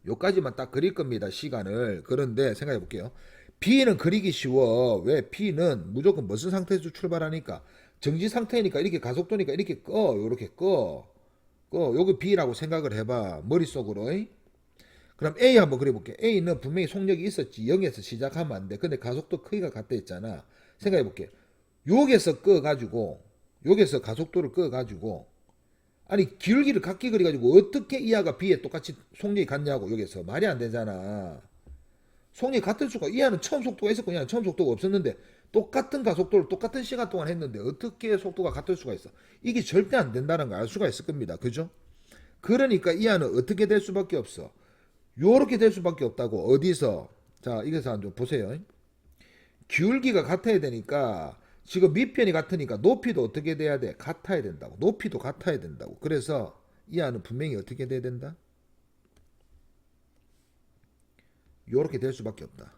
요까지만 딱 그릴 겁니다. 시간을. 그런데 생각해 볼게요. B는 그리기 쉬워. 왜? B는 무조건 무슨 상태에서 출발하니까 정지 상태니까 이렇게 가속도니까 이렇게 꺼. 요렇게 꺼. 요거 B라고 생각을 해봐. 머릿속으로. 그럼 A 한번 그려볼게. A는 분명히 속력이 있었지. 0에서 시작하면 안 돼. 근데 가속도 크기가 같다 했잖아. 생각해 볼게. 여기서 꺼가지고 여기서 가속도를 꺼가지고 아니 기울기를 같게 그려가지고 어떻게 이하가 B에 똑같이 속력이 같냐고. 여기서 말이 안 되잖아. 속력이 같을 수가. 이하는 처음 속도가 있었고 이하는 처음 속도가 없었는데 똑같은 가속도를 똑같은 시간 동안 했는데 어떻게 속도가 같을 수가 있어. 이게 절대 안 된다는 걸 알 수가 있을 겁니다. 그죠? 그러니까 이하는 어떻게 될 수밖에 없어. 요렇게 될 수밖에 없다고. 어디서? 자, 이것을 한번 보세요. 기울기가 같아야 되니까 지금 밑편이 같으니까 높이도 어떻게 돼야 돼? 같아야 된다고. 높이도 같아야 된다고. 그래서 이 안은 분명히 어떻게 돼야 된다? 요렇게 될 수밖에 없다.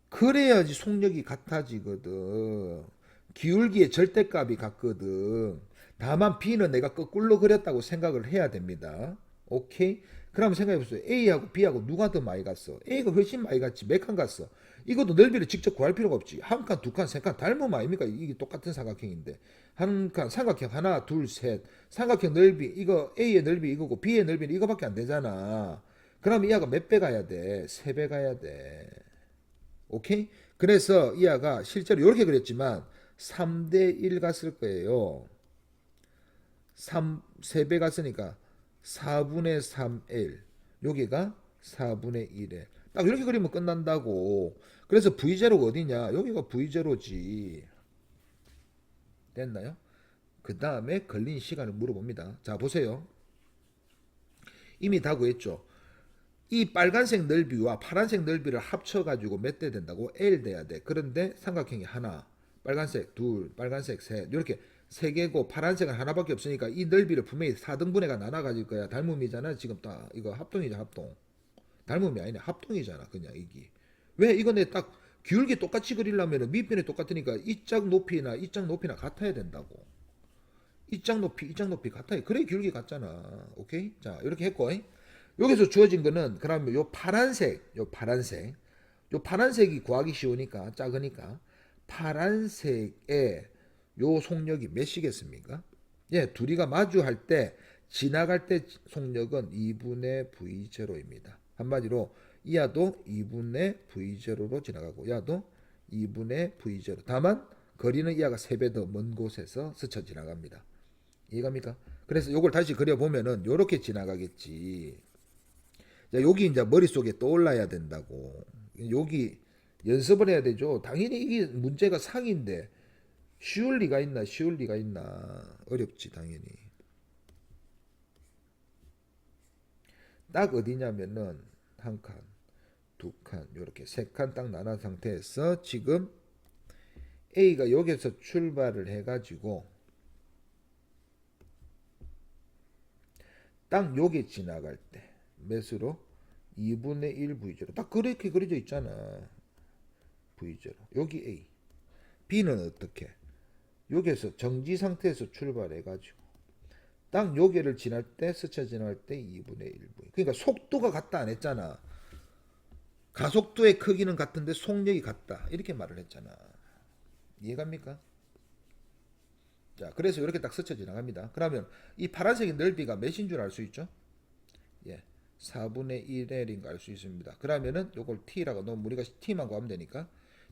그래야지 속력이 같아지거든. 기울기의 절대값이 같거든. 다만 B는 내가 거꾸로 그렸다고 생각을 해야 됩니다. 오케이? 그럼 생각해보세요. A하고 B하고 누가 더 많이 갔어? A가 훨씬 많이 갔지. 몇 칸 갔어? 이것도 넓이를 직접 구할 필요가 없지. 한 칸, 두 칸, 세 칸 닮으면 아닙니까? 이게 똑같은 삼각형인데. 한 칸, 삼각형 하나, 둘, 셋. 삼각형 넓이, 이거 A의 넓이 이거고 B의 넓이는 이거밖에 안 되잖아. 그럼 이하가 몇 배 가야 돼? 세 배 가야 돼. 오케이? 그래서 이하가 실제로 이렇게 그렸지만 3대 1 갔을 거예요. 3배 갔으니까 4분의 3L. 여기가 4분의 1에. 딱 이렇게 그리면 끝난다고. 그래서 V0가 어디냐? 여기가 V0지. 됐나요? 그 다음에 걸린 시간을 물어봅니다. 자, 보세요. 이미 다 구했죠. 이 빨간색 넓이와 파란색 넓이를 합쳐가지고 몇 대 된다고? L 돼야 돼. 그런데 삼각형이 하나, 빨간색 둘, 빨간색 셋, 이렇게 세 개고 파란색은 하나밖에 없으니까 이 넓이를 분명히 4등분해가 나눠 가질 거야. 닮음이잖아. 지금 딱 이거 합동이죠, 합동. 닮음이 아니네, 합동이잖아. 그냥 이게. 왜 이거 내 딱 기울기 똑같이 그리려면 밑변이 똑같으니까 이 짝 높이나 이 짝 높이나 같아야 된다고. 이 짝 높이, 이 짝 높이 같아요. 그래 기울기 같잖아. 오케이? 자, 이렇게 했고. 여기서 주어진 거는 그러면 요 파란색, 요 파란색이 구하기 쉬우니까 작으니까 파란색의 요 속력이 몇이겠습니까? 예, 둘이가 마주할 때 지나갈 때 속력은 2분의 V0입니다. 한마디로 이하도 2분의 V0로 지나가고 야도 2분의 V0. 다만 거리는 이하가 3배 더 먼 곳에서 스쳐 지나갑니다. 이해갑니까? 그래서 요걸 다시 그려보면은 요렇게 지나가겠지. 자, 여기 이제 머릿속에 떠올라야 된다고. 여기 연습을 해야 되죠. 당연히 이게 문제가 상인데 쉬울 리가 있나, 쉬울 리가 있나. 어렵지, 당연히. 딱 어디냐면은 한 칸, 두 칸, 요렇게 세 칸 딱 나눈 상태에서 지금 A가 여기서 출발을 해가지고 딱 여기 지나갈 때 몇으로? 2분의 1 V0. 딱 그렇게 그려져 있잖아. V0. 여기 A. B는 어떻게? 여기에서 정지 상태에서 출발해가지고 딱 여기를 지날 때 스쳐 지날 때 2분의 1 V. 그러니까 속도가 같다 안 했잖아. 가속도의 크기는 같은데 속력이 같다. 이렇게 말을 했잖아. 이해갑니까? 자, 그래서 이렇게 딱 스쳐 지나갑니다. 그러면 이 파란색의 넓이가 몇인 줄 알 수 있죠? 예. 4분의 1L인 거 알 수 있습니다. 그러면은 요걸 T라고 넣으면 우리가 T만 구하면 되니까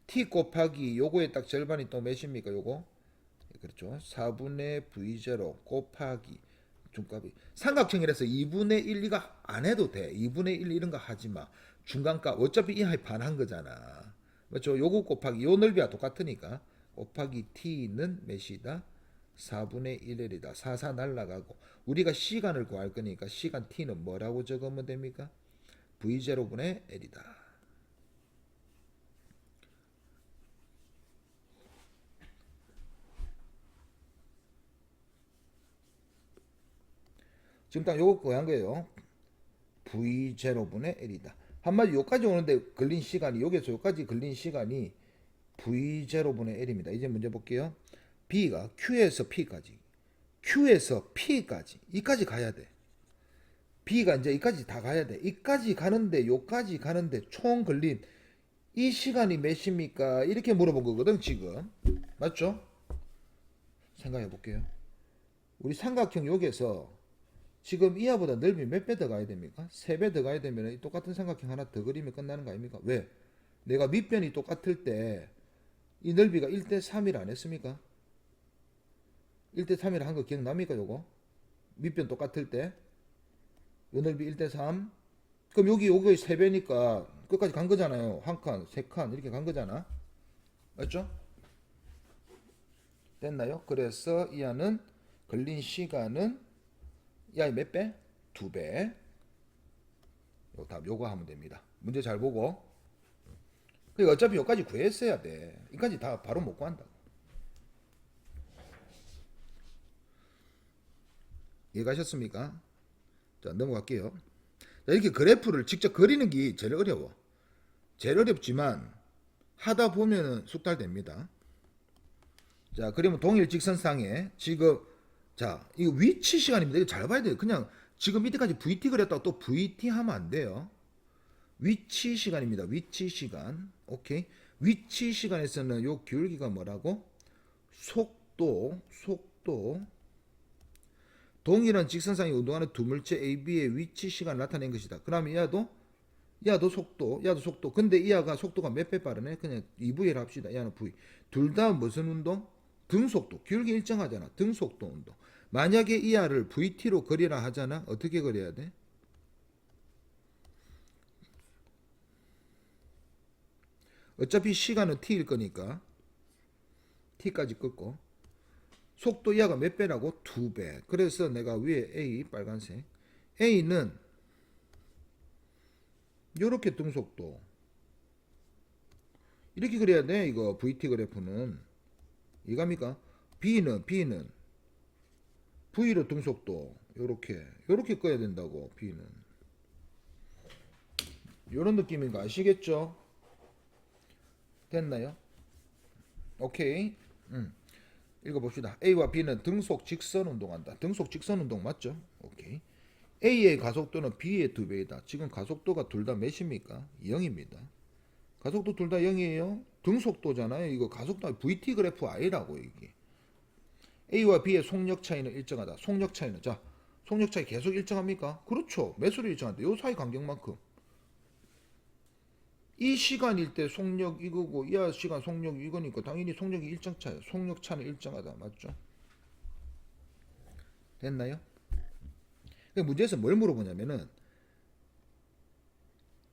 T 곱하기 요거의 딱 절반이 또 몇입니까? 요거. 그렇죠. 4분의 V0 곱하기 중값이 삼각형이라서 2분의 1 이거 안 해도 돼. 2분의 1 이런 거 하지 마. 중간값 어차피 이 하에 반한 거잖아. 맞죠? 요거 곱하기 요 넓이와 똑같으니까 곱하기 t는 몇이다? 4분의 1L이다. 4 날라가고 우리가 시간을 구할 거니까 시간 t는 뭐라고 적으면 됩니까? v0분의 L이다. 지금 딱 요거 구한 거예요. v0분의 L이다. 한마디 요까지 오는데 걸린 시간이 여기서 요까지 걸린 시간이 v0분의 L입니다. 이제 문제 볼게요. B가 Q에서 P까지 Q에서 P까지 이까지 가야 돼. B가 이제 이까지 다 가야 돼. 이까지 가는데 요까지 가는데 총 걸린 이 시간이 몇입니까? 이렇게 물어본 거거든 지금. 맞죠? 생각해 볼게요. 우리 삼각형 여기에서 지금 이하보다 넓이 몇 배 더 가야 됩니까? 3배 더 가야 되면 똑같은 삼각형 하나 더 그리면 끝나는 거 아닙니까? 왜? 내가 밑변이 똑같을 때 이 넓이가 1대 3이라 안 했습니까? 1대 3이라 한 거 기억납니까 요거? 밑변 똑같을 때 요 넓이 1대 3. 그럼 여기 3배니까 끝까지 간 거잖아요. 한 칸, 3칸 이렇게 간 거잖아. 맞죠? 됐나요? 그래서 이 안은 걸린 시간은 이 아이 몇 배? 2배. 요 답 요거 하면 됩니다. 문제 잘 보고. 그러니까 어차피 여기까지 구했어야 돼. 이까지 다 바로 못 구한다고. 이해가셨습니까? 자, 넘어갈게요. 자, 이렇게 그래프를 직접 그리는 게 제일 어려워. 제일 어렵지만 하다 보면은 숙달됩니다. 자, 그러면 동일 직선상에 지금 자, 이거 위치 시간입니다. 이거 잘 봐야 돼요. 그냥 지금 이때까지 VT 그렸다고 또 VT 하면 안 돼요. 위치 시간입니다. 위치 시간. 오케이. 위치 시간에서는 요 기울기가 뭐라고? 속도. 동일한 직선상에 운동하는 두 물체 AB의 위치 시간을 나타낸 것이다. 그러면 야도 속도. 근데 이하가 속도가 몇 배 빠르네? 그냥 2V를 합시다. 야는 V. 둘 다 무슨 운동? 등속도. 기울기 일정하잖아. 등속도 운동. 만약에 이하를 VT로 그리라 하잖아. 어떻게 그려야 돼? 어차피 시간은 t일 거니까 t까지 끊고 속도 이하가 몇 배라고? 2배. 그래서 내가 위에 A 빨간색 A는 요렇게 등속도 이렇게 그려야 돼. 이거 VT 그래프는 이해갑니까? B는 V로 등속도 요렇게 꺼야 된다고. B는 요런 느낌인 거 아시겠죠? 됐나요? 오케이. 읽어봅시다. A와 B는 등속 직선 운동한다. 등속 직선 운동 맞죠? 오케이. A의 가속도는 B의 2배이다. 지금 가속도가 둘 다 몇입니까? 0입니다. 가속도 둘 다 0이에요. 등속도잖아요. 이거 가속도 VT 그래프 I라고 이게. A와 B의 속력 차이는 일정하다. 속력 차이는 자, 속력 차이 계속 일정합니까? 그렇죠. 매수를 일정한데 요 사이 간격만큼. 이 시간일 때 속력 이거고 이 시간 속력 이거니까 당연히 속력이 일정 차예요. 속력 차는 일정하다. 맞죠? 됐나요? 문제에서 뭘 물어보냐면은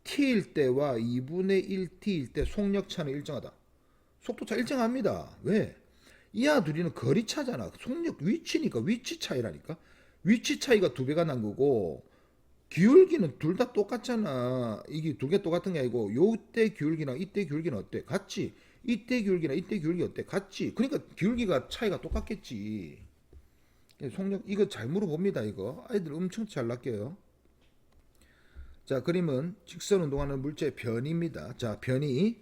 t일 때와 2분의 1t일 때 속력 차는 일정하다. 속도 차 일정합니다. 왜? 이하 둘이는 거리 차잖아. 속력 위치니까 위치 차이라니까. 위치 차이가 2배가 난 거고 기울기는 둘 다 똑같잖아. 이게 둘 개 똑같은 게 아니고 요때 기울기랑 이때 기울기는 어때? 같지. 이때 기울기랑 이때 기울기 어때? 같지. 그러니까 기울기가 차이가 똑같겠지. 속력 이거 잘 물어봅니다. 이거 아이들 엄청 잘 낚여요. 자, 그림은 직선 운동하는 물체 변입니다. 자, 변이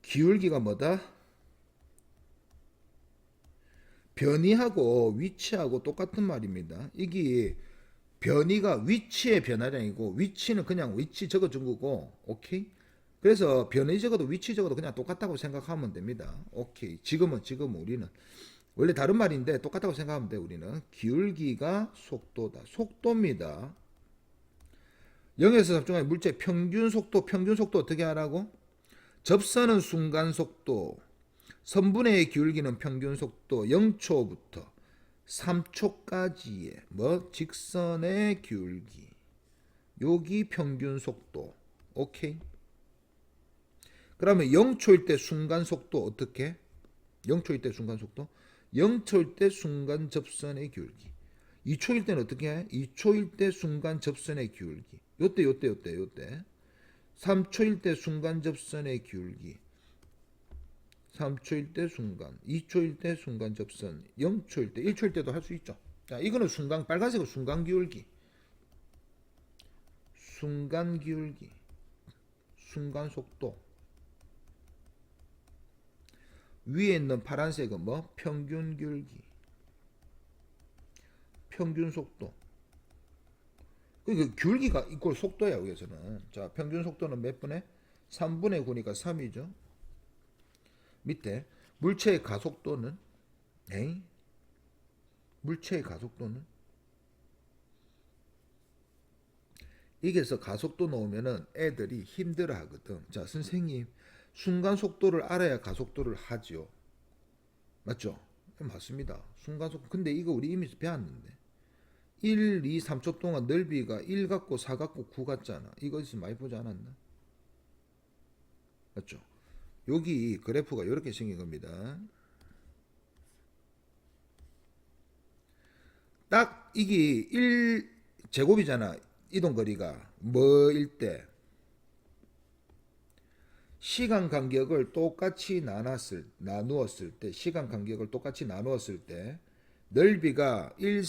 기울기가 뭐다? 변이하고 위치하고 똑같은 말입니다. 이게 변이가 위치의 변화량이 아니고 위치는 그냥 위치 적어준 거고. 오케이. 그래서 변이 적어도 위치 적어도 그냥 똑같다고 생각하면 됩니다. 오케이. 지금은 우리는 원래 다른 말인데 똑같다고 생각하면 돼. 우리는 기울기가 속도다. 속도입니다. 0에서 잡중한 물체 평균 속도 어떻게 하라고? 접선은 순간 속도, 선분의 기울기는 평균 속도 0초부터 3초까지의 직선의 기울기. 여기 평균 속도. 오케이. 그러면 0초일 때 순간 속도 어떻게? 0초일 때 순간 속도? 0초일 때 순간 접선의 기울기. 2초일 때는 어떻게 해? 2초일 때 순간 접선의 기울기. 요때. 3초일 때 순간 접선의 기울기. 3초일 때 순간, 2초일 때 순간 접선, 0초일 때, 1초일 때도 할 수 있죠. 자, 이거는 순간, 빨간색은 순간 기울기. 순간 기울기. 순간 속도. 위에 있는 파란색은 뭐? 평균 기울기. 평균 속도. 그러니까 기울기가 이꼴 속도야, 여기서는. 자, 평균 속도는 몇 분의? 3분의 9니까 3이죠. 밑에 물체의 가속도는? 에이? 물체의 가속도는? 이게서 가속도 넣으면은 애들이 힘들어 하거든. 자, 선생님, 순간 속도를 알아야 가속도를 하지요. 맞죠? 맞습니다. 순간 속도. 근데 이거 우리 이미 배웠는데. 1, 2, 3초 동안 넓이가 1 같고 4 같고 9 같잖아. 이거 있으면 많이 보지 않았나? 맞죠? 여기 그래프가 이렇게 생긴 겁니다. 딱 이게 1제곱이잖아. 이동거리가 뭐일 때 시간 간격을 똑같이 나누었을 때 시간 간격을 똑같이 나누었을 때 넓이가 1,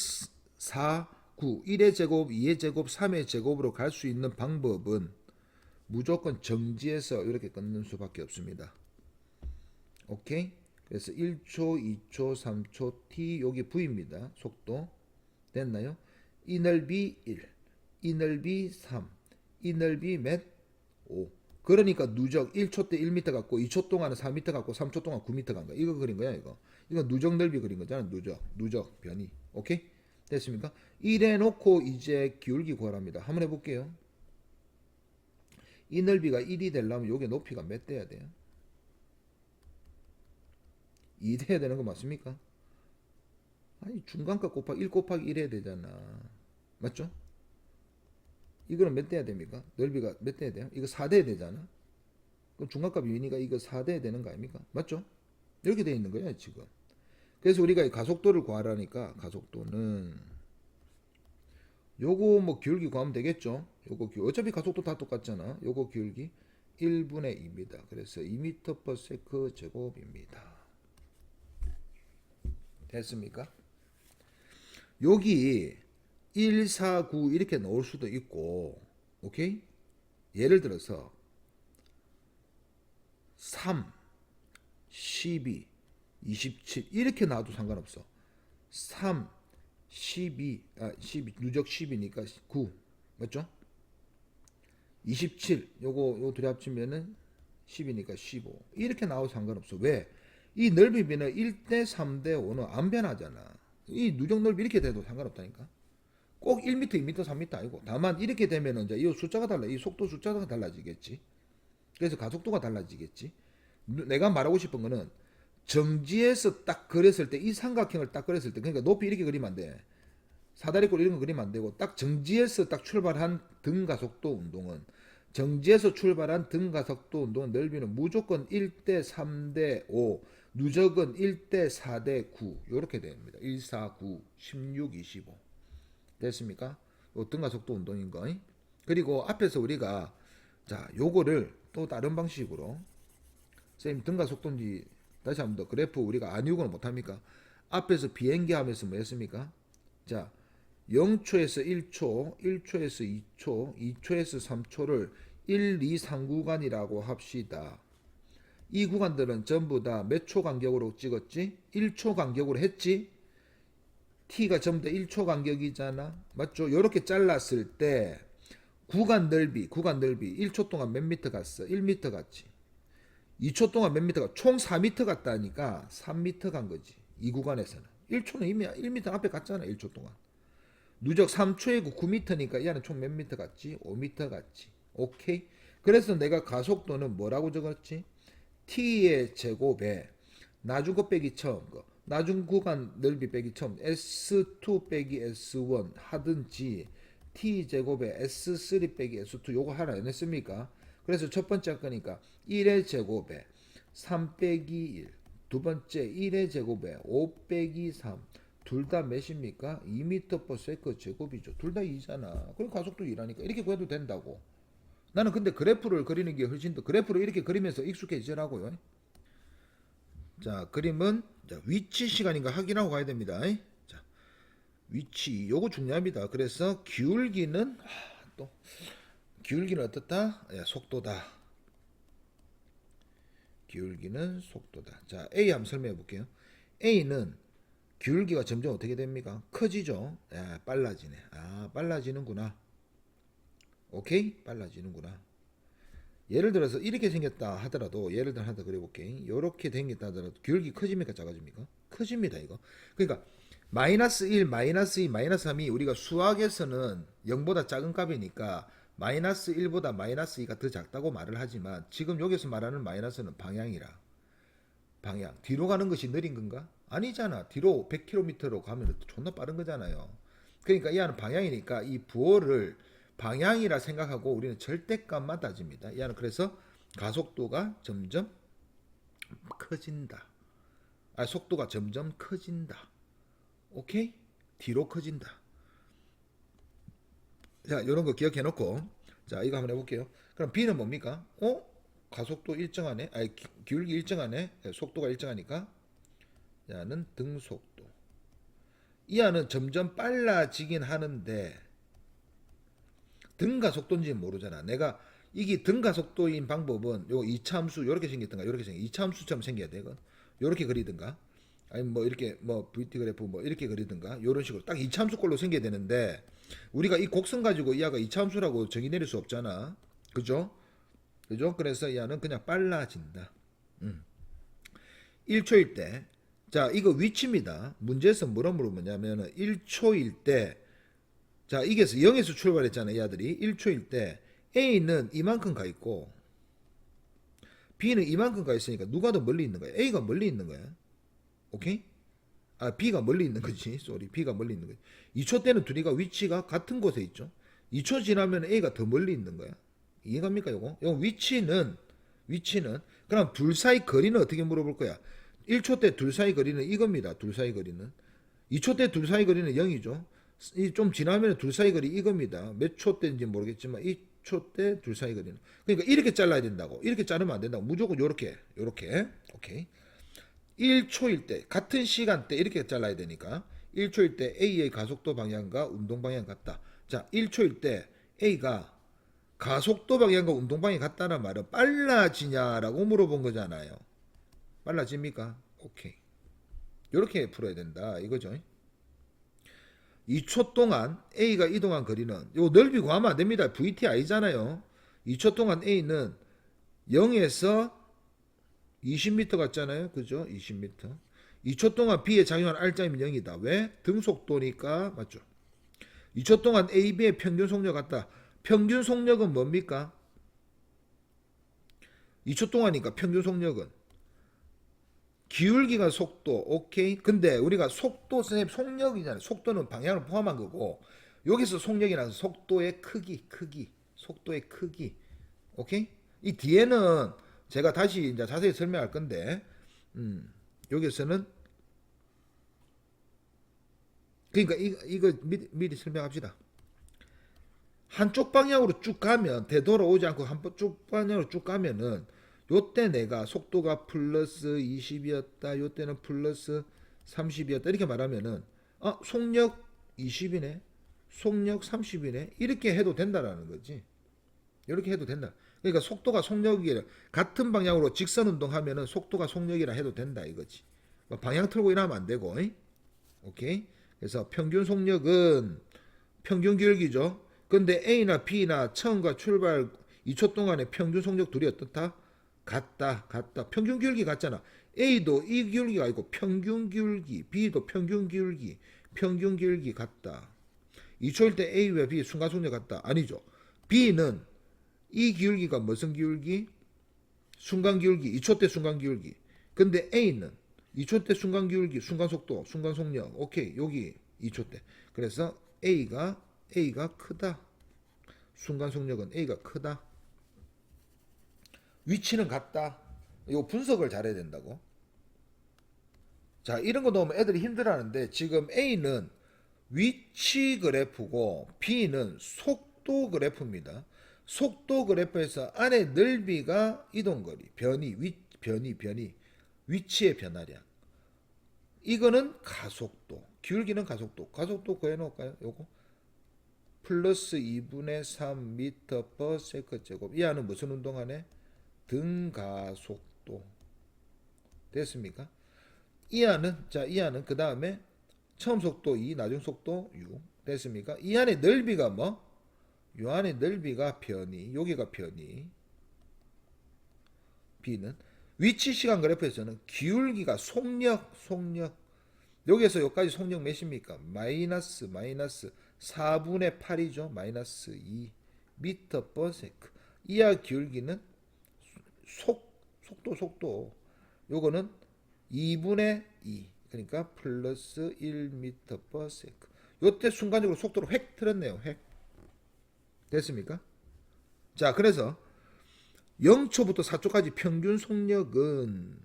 4, 9, 1의 제곱, 2의 제곱, 3의 제곱으로 갈 수 있는 방법은 무조건 정지해서 이렇게 끊는 수밖에 없습니다. 오케이? 그래서 1초, 2초, 3초, t 여기 v입니다. 속도 됐나요? 이 넓이 1, 이 넓이 3, 이 넓이 몇? 5. 그러니까 누적 1초 때 1m 같고 2초 동안은 4m 같고 3초 동안 9m 간 거야. 이거 그린 거야, 이거. 이거 누적 넓이 그린 거잖아. 누적 변이. 오케이? 됐습니까? 이래 놓고 이제 기울기 구하랍니다. 한번 해볼게요. 이 넓이가 1이 되려면 요게 높이가 몇 돼야 돼요? 2 돼야 되는 거 맞습니까? 아니 중간값 곱하기 1 곱하기 1 해야 되잖아. 맞죠? 이거는 몇 돼야 됩니까? 넓이가 몇 돼야 돼요? 이거 4 돼야 되잖아. 그럼 중간값이 2니까 이거 4 돼야 되는 거 아닙니까? 맞죠? 이렇게 돼 있는 거야 지금. 그래서 우리가 가속도를 구하라니까 가속도는 요거 뭐 기울기 구하면 되겠죠? 요거 어차피 가속도 다 똑같잖아. 요거 기울기 1분의 2입니다. 그래서 2m/s 제곱입니다. 됐습니까? 여기 1, 4, 9 이렇게 넣을 수도 있고, 오케이? 예를 들어서 3, 12, 27 이렇게 나와도 상관없어. 3, 12, 12 누적 10이니까 9 맞죠? 27 요거 둘이 합치면은 10이니까 15 이렇게 나와도 상관없어. 왜? 이 넓이비는 1대 3대 5는 안 변하잖아. 이 누적 넓이 이렇게 돼도 상관없다니까. 꼭 1m, 2m, 3m 아니고 다만 이렇게 되면은 이제 이 숫자가 달라. 이 속도 숫자가 달라지겠지. 그래서 가속도가 달라지겠지. 내가 말하고 싶은 거는 정지에서 딱 그렸을 때 이 삼각형을 딱 그렸을 때 그러니까 높이 이렇게 그리면 안 돼. 사다리꼴 이런 거 그리면 안 되고 딱 정지에서 딱 출발한 등가속도 운동은 정지에서 출발한 등가속도 운동은 넓이는 무조건 1대 3대 5 누적은 1대 4대 9 이렇게 됩니다. 1, 4, 9, 16, 25 됐습니까? 등가속도 운동인 거. 그리고 앞에서 우리가 자 요거를 또 다른 방식으로 선생님 등가속도인지 다시 한번 더 그래프 우리가 아니고는 못합니까? 앞에서 비행기 하면서 뭐 했습니까? 자 0초에서 1초, 1초에서 2초, 2초에서 3초를 1, 2, 3 구간이라고 합시다. 이 구간들은 전부 다 몇 초 간격으로 찍었지? 1초 간격으로 했지? t가 전부 다 1초 간격이잖아. 맞죠? 이렇게 잘랐을 때 구간 넓이 1초 동안 몇 미터 갔어? 1미터 갔지. 2초 동안 몇 미터 가? 총 4미터 갔다니까 3미터 간 거지. 이 구간에서는. 1초는 이미 1미터 앞에 갔잖아. 1초 동안. 누적 3초에 9m니까 이 안에 총 몇 미터 갔지? 5미터 갔지. 오케이? 그래서 내가 가속도는 뭐라고 적었지? t의 제곱에 나중 거 빼기 처음 거 나중 구간 넓이 빼기 처음 S2 빼기 S1 하든지 t 제곱에 S3 빼기 S2 요거 하나 안 했습니까? 그래서 첫 번째 할 거니까 1의 제곱에 3 빼기 1. 두 번째 1의 제곱에 5 빼기 3. 둘 다 몇입니까? 2m per 세컨 제곱이죠. 둘 다 2잖아. 그럼 가속도 2라니까. 이렇게 구해도 된다고. 나는 근데 그래프를 그리는 게 훨씬 더 그래프를 이렇게 그리면서 익숙해지라고요. 자, 그림은 자, 위치 시간인가 확인하고 가야 됩니다. 자, 위치 요거 중요합니다. 그래서 기울기는 또 기울기는 어떻다? 야, 속도다. 기울기는 속도다. 자, A 한번 설명해 볼게요. A는 기울기가 점점 어떻게 됩니까? 커지죠. 야, 빨라지네. 아, 빨라지는구나. 오케이? 빨라지는구나. 예를 들어서 이렇게 생겼다 하더라도 예를 들어 하나 더 그려볼게. 이렇게 생겼다 하더라도 기울기 커집니까 작아집니까? 커집니다 이거. 그러니까 마이너스 1, 마이너스 2, 마이너스 3이 우리가 수학에서는 0보다 작은 값이니까 마이너스 1보다 마이너스 2가 더 작다고 말을 하지만 지금 여기서 말하는 마이너스는 방향이라. 방향. 뒤로 가는 것이 느린 건가? 아니잖아. 뒤로 100km로 가면 존나 빠른 거잖아요. 그러니까 이 안은 방향이니까 이 부호를 방향이라 생각하고 우리는 절대값만 따집니다. 이 안은 그래서 가속도가 점점 커진다. 아, 속도가 점점 커진다. 오케이? 뒤로 커진다. 자, 이런 거 기억해 놓고 자, 이거 한번 해볼게요. 그럼 B는 뭡니까? 가속도 일정하네. 아니, 기울기 일정하네. 속도가 일정하니까 야는 등속도. 이 안은 점점 빨라지긴 하는데 등가속도인지는 모르잖아. 내가 이게 등가속도인 방법은 요 이차함수 요렇게 생겼던가 요렇게 생겨 이차함수처럼 생겨야 되건 요렇게 그리든가 아니면 뭐 이렇게 뭐 VT 그래프 뭐 이렇게 그리든가 요런 식으로 딱 이차함수꼴로 생겨야 되는데 우리가 이 곡선 가지고 이 아가 이차함수라고 정의 내릴 수 없잖아. 그죠? 그죠? 그래서 이 아는 그냥 빨라진다. 1초일 때 자, 이거 위치입니다. 문제에서 뭐라 물어보냐면 1초일 때 자, 이게서 0에서 출발했잖아요, 이 아들이. 1초일 때 A는 이만큼 가 있고 B는 이만큼 가 있으니까 누가 더 멀리 있는 거야? A가 멀리 있는 거야. 오케이? 아, B가 멀리 있는 거지. 쏘리. B가 멀리 있는 거지. 2초 때는 둘이가 위치가 같은 곳에 있죠. 2초 지나면 A가 더 멀리 있는 거야. 이해갑니까, 요거? 요 위치는 그럼 둘 사이 거리는 어떻게 물어볼 거야? 1초 때 둘 사이 거리는 이겁니다. 둘 사이 거리는. 2초 때 둘 사이 거리는 0이죠. 좀 지나면 둘 사이 거리 이겁니다. 몇 초 때인지 모르겠지만 2초 때 둘 사이 거리는. 그러니까 이렇게 잘라야 된다고. 이렇게 자르면 안 된다고. 무조건 요렇게. 오케이. 1초일 때 같은 시간대 이렇게 잘라야 되니까 1초일 때 A의 가속도 방향과 운동 방향 같다. 자, 1초일 때 A가 가속도 방향과 운동 방향이 같다는 말은 빨라지냐라고 물어본 거잖아요. 빨라집니까? 오케이. 이렇게 풀어야 된다 이거죠. 2초 동안 A가 이동한 거리는 요 넓이 구하면 안 됩니다. VT 아니잖아요. 2초 동안 A는 0에서 20m 같잖아요. 그죠? 20m. 2초 동안 B에 작용한 R자이면 0이다. 왜? 등속도니까 맞죠? 2초 동안 A, B의 평균 속력 같다. 평균 속력은 뭡니까? 2초 동안이니까 평균 속력은 기울기가 속도, 오케이. 근데 우리가 속도, 선생님, 속력이잖아요. 속도는 방향을 포함한 거고, 여기서 속력이라는 속도의 크기, 속도의 크기, 오케이. 이 뒤에는 제가 다시 이제 자세히 설명할 건데, 여기서는 그러니까 이거 미리 설명합시다. 한쪽 방향으로 쭉 가면 되돌아오지 않고 한쪽 방향으로 쭉 가면은 요때 내가 속도가 플러스 20이었다. 요때는 플러스 30이었다. 이렇게 말하면은 속력 20이네. 속력 30이네. 이렇게 해도 된다라는 거지. 이렇게 해도 된다. 그러니까 속도가 속력이라 같은 방향으로 직선 운동하면은 속도가 속력이라 해도 된다 이거지. 방향 틀고 이러면 안 되고. 오케이? 그래서 평균 속력은 평균 기울기죠. 근데 A나 B나 처음과 출발 2초 동안의 평균 속력 둘이 어떻다? 같다. 평균 기울기 같잖아. A도 이 기울기가 있고 평균 기울기, B도 평균 기울기 같다. 2초일 때 A와 B 순간 속력 같다. 아니죠. B는 이 기울기가 무슨 기울기? 순간 기울기. 2초 때 순간 기울기. 근데 A는 2초 때 순간 기울기, 순간 속도, 순간 속력. 오케이. 여기 2초 때. 그래서 A가 크다. 순간 속력은 A가 크다. 위치는 같다. 요 분석을 잘해야 된다고. 자, 이런 거 넣으면 애들이 힘들어하는데 지금 A는 위치 그래프고 B는 속도 그래프입니다. 속도 그래프에서 안에 넓이가 이동거리, 변이, 위치의 변화량. 이거는 가속도, 기울기는 가속도 구해놓을까요? 요거 플러스 2분의 3 미터 퍼 세컨드 제곱. 이 안은 무슨 운동하네? 등가속도. 됐습니까? 이 안은 그 다음에 처음 속도 2, 나중 속도 6. 됐습니까? 이 안에 넓이가 뭐? 요 안에 넓이가 변이, 여기가 변이. B는 위치 시간 그래프에서는 기울기가 속력. 여기에서 여기까지 속력 몇입니까? 마이너스 4분의 8이죠. 마이너스 2 미터 퍼 세컨드. 이하 기울기는 속도. 요거는 2분의 2. 그러니까 플러스 1 미터 퍼 세컨드. 요때 순간적으로 속도를 획 틀었네요. 획. 됐습니까? 자, 그래서 0초부터 4초까지 평균 속력은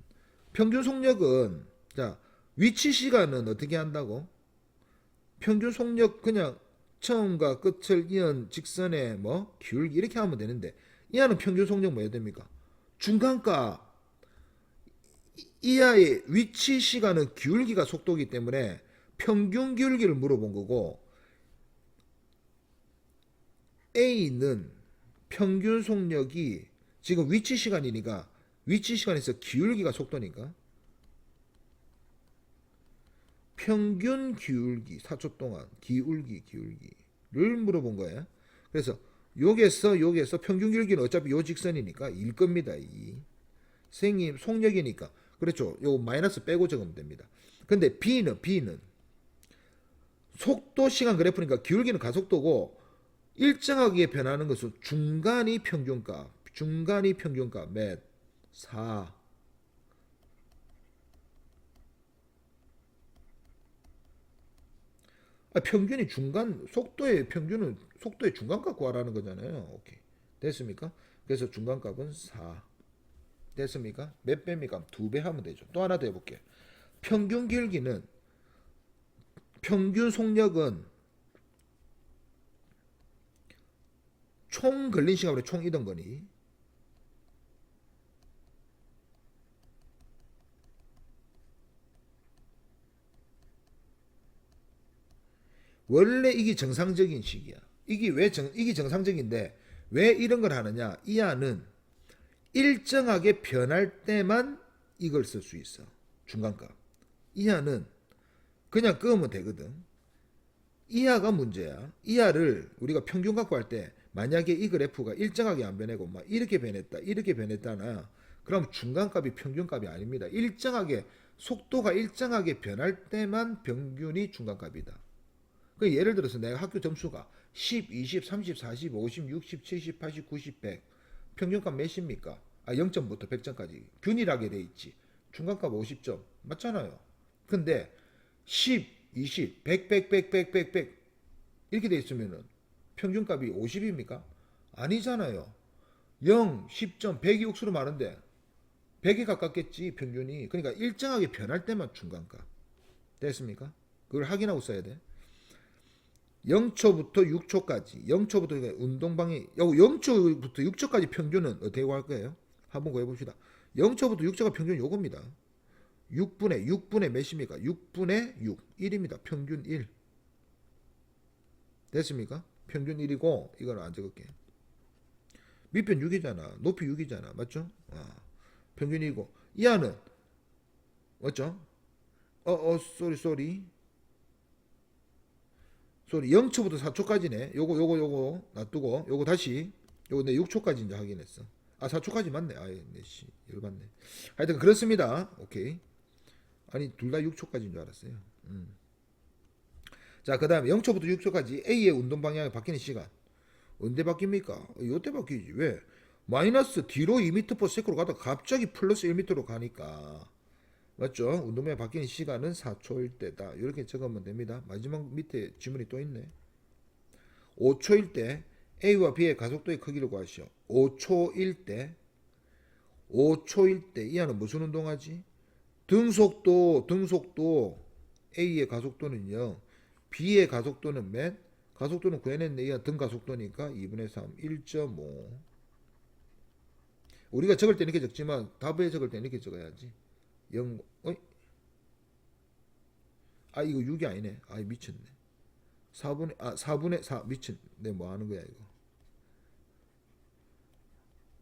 자, 위치 시간은 어떻게 한다고? 평균 속력 그냥 처음과 끝을 이은 직선의 뭐 기울기 이렇게 하면 되는데 이하는 평균 속력 뭐 해야 됩니까? 중간값 이하의 위치 시간은 기울기가 속도이기 때문에 평균 기울기를 물어본 거고 A는 평균 속력이 지금 위치 시간이니까 위치 시간에서 기울기가 속도니까 평균 기울기 4초 동안 기울기를 물어본 거예요. 그래서 여기에서 평균 기울기는 어차피 요 직선이니까 1 겁니다. 2. 선생님 속력이니까 그렇죠. 요 마이너스 빼고 적으면 됩니다. 근데 B는 속도 시간 그래프니까 기울기는 가속도고 일정하게 변하는 것은 중간이 평균값 몇 4. 평균이 속도의 평균은 속도의 중간값 구하라는 거잖아요. 오케이. 됐습니까? 그래서 중간값은 4. 됐습니까? 몇 배입니까? 2배 하면 되죠. 또 하나 더 해볼게. 평균 기울기는 평균 속력은 총 걸린 시간으로 총 이동 거리 원래 이게 정상적인 식이야. 이게 정상적인데 왜 이런 걸 하느냐? 이 안은 일정하게 변할 때만 이걸 쓸 수 있어. 중간값. 이하는 그냥 끄면 되거든. 이하가 문제야. 이하를 우리가 평균 갖고 할 때 만약에 이 그래프가 일정하게 안 변하고 막 이렇게 변했다나 그럼 중간값이 평균값이 아닙니다. 속도가 일정하게 변할 때만 평균이 중간값이다. 그 예를 들어서 내가 학교 점수가 10, 20, 30, 40, 50, 60, 70, 80, 90, 100 평균값 몇입니까? 0점부터 100점까지 균일하게 돼 있지. 중간값 50점 맞잖아요. 근데 10, 20, 100, 100, 100, 100, 100, 100 이렇게 돼 있으면은 평균값이 50입니까? 아니잖아요. 0, 10점, 100이 억수로 많은데 100에 가깝겠지 평균이. 그러니까 일정하게 변할 때만 중간값. 됐습니까? 그걸 확인하고 써야 돼. 0초부터 6초까지 0초부터 운동 방향 0초부터 6초까지 평균은 어떻게 구할 거예요? 한번 구해봅시다. 0초부터 6초가 평균 요겁니다. 6분의 몇입니까? 6분의 6 1입니다. 평균 1 됐습니까? 평균 1이고 이건 안 적을게. 밑변 6이잖아. 높이 6이잖아. 맞죠? 평균 1이고 이 안은 맞죠? 쏘리 0초부터 4초까지네. 요거 놔두고 요거 다시 요거 내 6초까지 이제 확인했어. 4초까지 맞네. 씨 열받네. 하여튼 그렇습니다. 오케이. 아니 둘 다 6초까지인 줄 알았어요. 자, 그다음에 0초부터 6초까지 A의 운동 방향이 바뀌는 시간. 언제 바뀝니까? 요때 바뀌지. 왜? 마이너스 뒤로 2m/s로 가다가 갑자기 플러스 1m로 가니까 맞죠? 운동량이 바뀌는 시간은 4초일 때다. 이렇게 적으면 됩니다. 마지막 밑에 지문이 또 있네. 5초일 때 A와 B의 가속도의 크기를 구하시오. 5초일 때 5초일 때 이 안은 무슨 운동하지? 등속도 A의 가속도는 0, B의 가속도는 몇? 가속도는 구해냈네. 이 등 가속도니까 2분의 3, 1.5. 우리가 적을 때 이렇게 적지만 답에 적을 때 이렇게 적어야지. 0, 이거 6이 아니네. 미쳤네. 4분의 4 미친. 내 뭐 하는 거야 이거.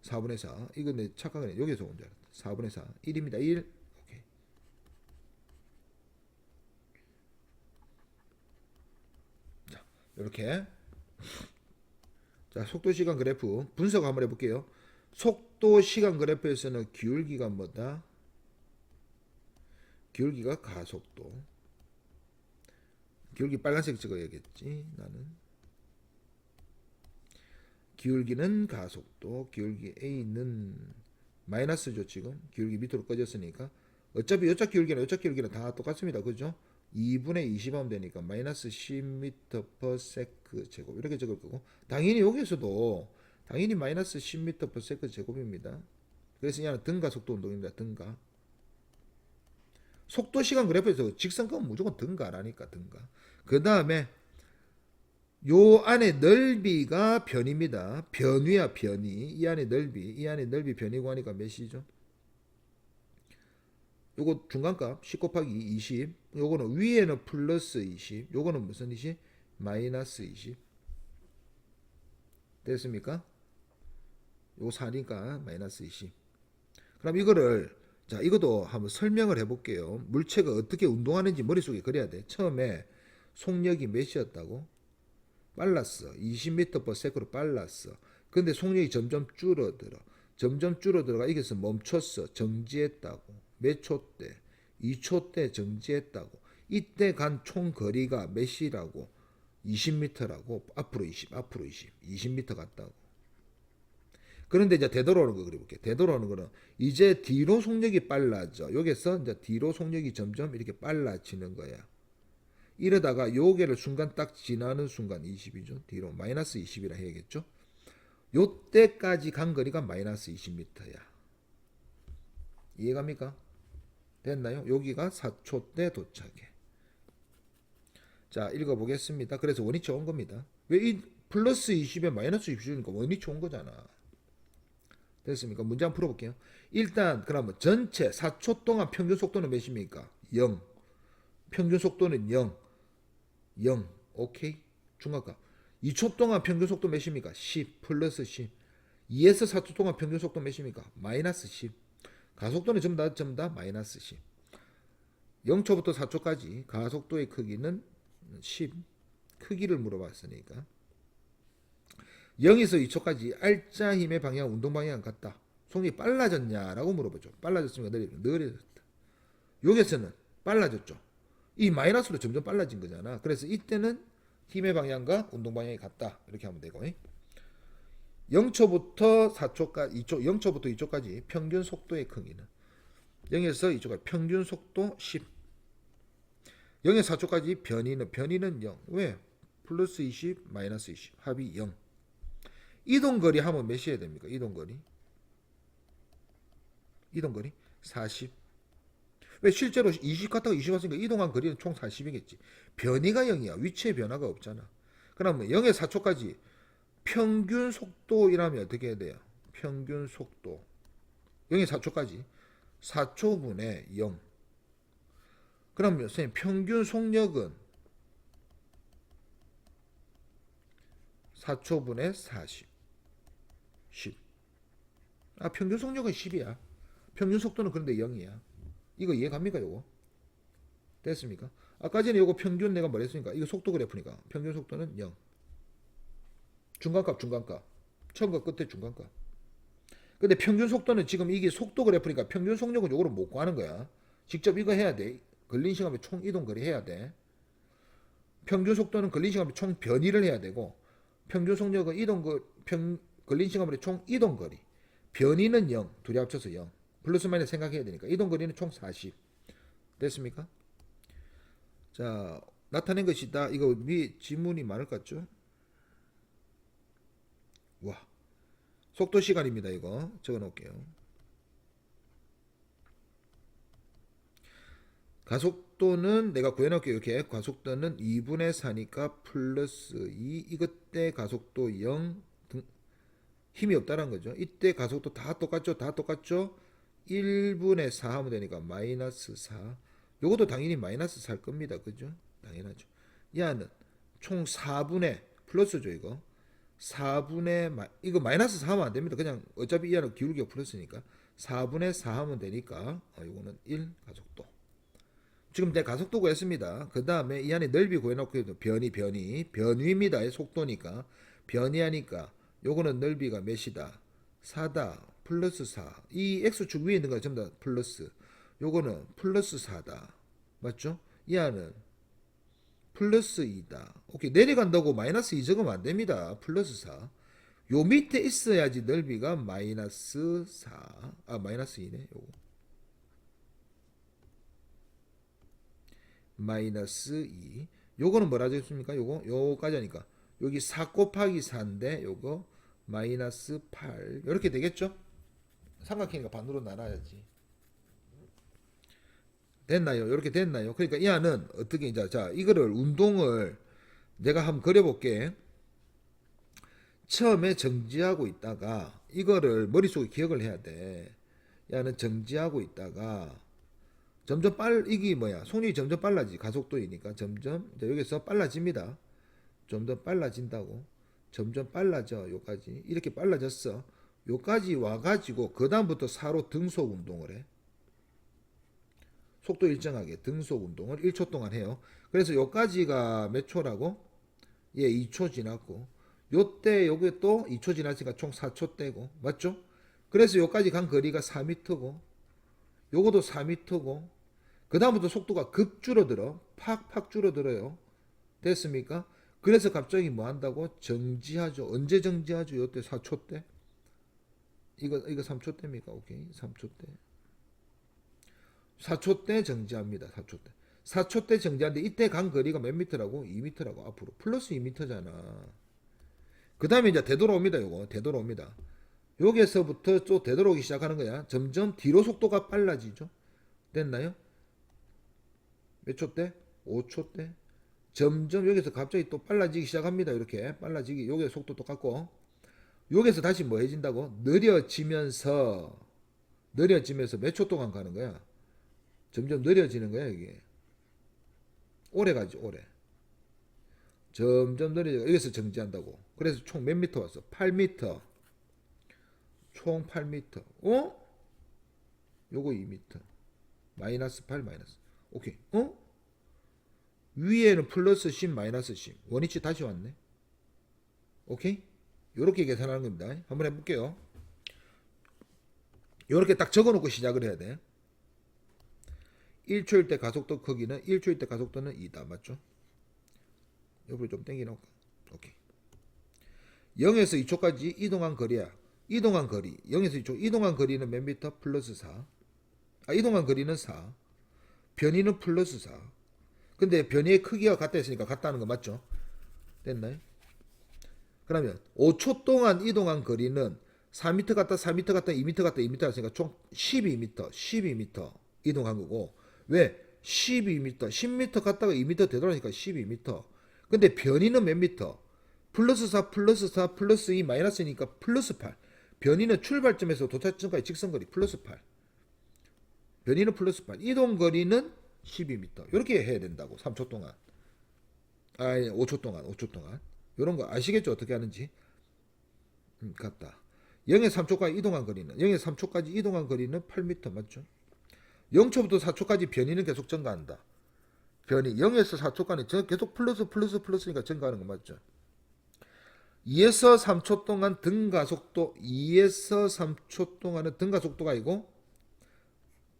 4분의 4. 이거 내 착각하네. 여기서 온 줄 알았다. 4분의 4. 1입니다. 1. 오케이. 자, 이렇게. 자, 속도 시간 그래프 분석 한번 해볼게요. 속도 시간 그래프에서는 기울기가 뭐다? 기울기가 가속도. 기울기 빨간색 찍어야겠지. 나는 기울기는 가속도. 기울기 A는 마이너스죠. 지금 기울기 밑으로 꺼졌으니까 어차피 이쪽 기울기는 다 똑같습니다. 그죠? 2분의 20 하면 되니까 마이너스 10m/s 제곱 이렇게 적을 거고, 당연히 여기서도 당연히 마이너스 10m/s 제곱입니다. 그래서 이는 등가속도 운동입니다. 등가. 속도 시간 그래프에서 직선값은 무조건 등가라니까. 등가. 그 다음에 요 안에 넓이가 변입니다. 변위야 변위. 이 안에 넓이 변이고 하니까 몇이죠? 요거 중간값 10 곱하기 20. 요거는 위에는 플러스 20. 요거는 무슨 20? 마이너스 20. 됐습니까? 요거 4니까 마이너스 20. 그럼 이거를, 자, 이것도 한번 설명을 해볼게요. 물체가 어떻게 운동하는지 머릿속에 그려야 돼. 처음에 속력이 몇이었다고? 빨랐어. 20m/s로 빨랐어. 근데 속력이 점점 줄어들어가 이게서 멈췄어. 정지했다고. 몇 초 때? 2초 때 정지했다고. 이때 간 총 거리가 몇이라고? 20m라고. 앞으로 20m 갔다고. 그런데 이제 되돌아오는 거 그려볼게. 되돌아오는 거는 이제 뒤로 속력이 빨라져. 여기서 이제 뒤로 속력이 점점 이렇게 빨라지는 거야. 이러다가 요게를 순간 딱 지나는 순간 20이죠. 뒤로 마이너스 20이라 해야겠죠. 요때까지 간 거리가 마이너스 20m야. 이해갑니까? 됐나요? 여기가 4초 때 도착해. 자, 읽어보겠습니다. 그래서 원위치 온 겁니다. 왜 이 플러스 20에 마이너스 20이니까 원위치 온 거잖아. 됐습니까? 문제 한번 풀어볼게요. 일단 그러면 전체 4초 동안 평균 속도는 몇입니까? 0. 평균 속도는 0. 오케이? 중간값. 2초 동안 평균 속도 몇입니까? 10 플러스 10. 2에서 4초 동안 평균 속도 몇입니까? 마이너스 10. 가속도는 전부 다 마이너스 10. 0초부터 4초까지 가속도의 크기는 10. 크기를 물어봤으니까 0에서 2초까지 알짜 힘의 방향, 운동 방향 같다. 속력이 빨라졌냐라고 물어보죠. 빨라졌습니까? 느려졌다. 여기서는 빨라졌죠. 이 마이너스로 점점 빨라진 거잖아. 그래서 이때는 힘의 방향과 운동 방향이 같다. 이렇게 하면 되고, 0초부터 4초까지 0초부터 2초까지 평균 속도의 크기는 0에서 2초까지 평균 속도 10. 0에서 4초까지 변이는 0. 왜? 플러스 20, 마이너스 20. 합이 0. 이동거리 하면 몇이어야 됩니까? 이동거리 40. 왜? 실제로 20 갔다가 20 왔으니까 이동한 거리는 총 40이겠지. 변이가 0이야. 위치의 변화가 없잖아. 그러면 0에서 4초까지 평균 속도이라면 어떻게 해야 돼요? 평균 속도 0에서 4초까지 4초분의 0. 그러면 선생님 평균 속력은 4초분의 40 10. 평균 속력은 10이야. 평균 속도는 그런데 0이야. 이거 이해갑니까? 요거 됐습니까? 아까 전에 요거 평균 내가 뭐랬습니까? 이거 속도 그래프니까 평균 속도는 0. 중간값 처음과 끝에 중간값. 근데 평균 속도는 지금 이게 속도 그래프니까 평균 속력은 요거를 못 구하는 거야. 직접 이거 해야 돼. 걸린 시간에 총 이동 거리 해야 돼. 평균 속도는 걸린 시간에 총 변이를 해야 되고, 평균 속력은 걸린 시간에 총 이동 거리. 변이는 0. 둘이 합쳐서 0. 플러스 마이너스 생각해야 되니까 이동 거리는 총 40. 됐습니까? 자, 나타낸 것이다. 이거 위에 지문이 많을 것 같죠? 와, 속도 시간입니다. 이거 적어 놓을게요. 가속도는 내가 구해놓을게요. 이렇게 가속도는 2분의 4니까 플러스 2. 이것 때 가속도 0 힘이 없다는 거죠. 이때 가속도 다 똑같죠. 다 똑같죠. 1분의 4 하면 되니까 마이너스 4. 요것도 당연히 마이너스 4일 겁니다. 그죠? 당연하죠. 얘는 총 4분의 플러스죠. 이거 4분의 이거 마이너스 4 하면 안 됩니다. 그냥 어차피 얘는 기울기가 플러스니까 4분의 4 하면 되니까 요거는 1 가속도. 지금 내 가속도 구했습니다. 그 다음에 이 안에 넓이 구해놓고 변위입니다. 속도니까 변위하니까 요거는 넓이가 몇이다? 4다. 플러스 4. 이 x축 위에 있는 거 전부 다 플러스. 요거는 플러스 4다. 맞죠? 이 안은 플러스 2다. 오케이. 내려간다고 마이너스 2 적으면 안 됩니다. 플러스 4. 요 밑에 있어야지 넓이가 마이너스 4. 마이너스 2네. 요거. 마이너스 2. 요거는 뭐라 적습니까? 요거까지 하니까. 여기 4 곱하기 4인데 요거 마이너스 8 이렇게 되겠죠? 삼각형이니까 반으로 나눠야지. 됐나요? 이렇게 됐나요? 그러니까 이 안은 어떻게 이제 자 이거를 운동을 내가 한번 그려볼게. 처음에 정지하고 있다가 이거를 머릿속에 기억을 해야 돼. 이 안은 정지하고 있다가 점점 이게 뭐야? 속력이 점점 빨라지. 가속도이니까 점점 여기서 빨라집니다. 좀 더 빨라진다고. 점점 빨라져. 요까지 이렇게 빨라졌어. 요까지 와가지고 그 다음부터 4로 등속 운동을 해. 속도 일정하게 등속 운동을 1초 동안 해요. 그래서 요까지가 몇 초라고? 예, 2초 지났고 요때 요게 또 2초 지났으니까 총 4초 떼고 맞죠? 그래서 요까지 간 거리가 4m고 요것도 4m고 그 다음부터 속도가 급 줄어들어. 팍팍 줄어들어요. 됐습니까? 그래서 갑자기 뭐 한다고? 정지하죠. 언제 정지하죠? 요때 4초 때. 이거 3초 때입니까? 오케이. 3초 때. 4초 때 정지합니다. 4초 때. 4초 때 정지하는데 이때 간 거리가 몇 미터라고? 2미터라고 앞으로. 플러스 2미터잖아. 그 다음에 이제 되돌아옵니다. 요거. 되돌아옵니다. 여기에서부터 또 되돌아오기 시작하는 거야. 점점 뒤로 속도가 빨라지죠. 됐나요? 몇 초 때? 5초 때. 점점 여기서 갑자기 또 빨라지기 시작합니다. 이렇게 빨라지기. 여기 속도 똑같고 여기서 다시 뭐 해진다고? 느려지면서 몇 초 동안 가는 거야? 점점 느려지는 거야. 이게 오래 가지. 오래. 점점 느려져. 여기서 정지한다고. 그래서 총 몇 미터 왔어? 8미터. 총 8미터. 요거 2미터. 마이너스 8 마이너스. 오케이. 위에는 플러스 10 마이너스 10 원위치 다시 왔네. 오케이. 요렇게 계산하는 겁니다. 한번 해볼게요. 요렇게 딱 적어놓고 시작을 해야 돼. 1초일 때 가속도 크기는 1초일 때 가속도는 2다. 맞죠? 옆으로 좀 당겨놓을까? 오케이. 0에서 2초까지 이동한 거리야. 이동한 거리 0에서 2초 이동한 거리는 몇 미터? 플러스 4. 이동한 거리는 4. 변이는 플러스 4. 근데 변이의 크기가 같다 했으니까 같다는 거 맞죠? 됐나요? 그러면 5초 동안 이동한 거리는 4m 갔다 4m 갔다 2m 갔다 2m 갔으니까 총 12m 이동한 거고 왜? 12m 10m 갔다가 2m 되돌아니까 12m. 근데 변이는 몇 미터? 플러스 4 플러스 4 플러스 2 마이너스니까 플러스 8. 변이는 출발점에서 도착점까지 직선거리 플러스 8. 변이는 플러스 8. 이동거리는 12m. 이렇게 해야 된다고. 3초 동안. 5초 동안. 5초 동안. 이런 거 아시겠죠? 어떻게 하는지. 같다. 0에서 3초까지 이동한 거리는 0에서 3초까지 이동한 거리는 8m 맞죠? 0초부터 4초까지 변이는 계속 증가한다. 변이 0에서 4초까지 계속 플러스니까 증가하는 거 맞죠? 2에서 3초 동안 등가속도 2에서 3초 동안은 등가속도가 아니고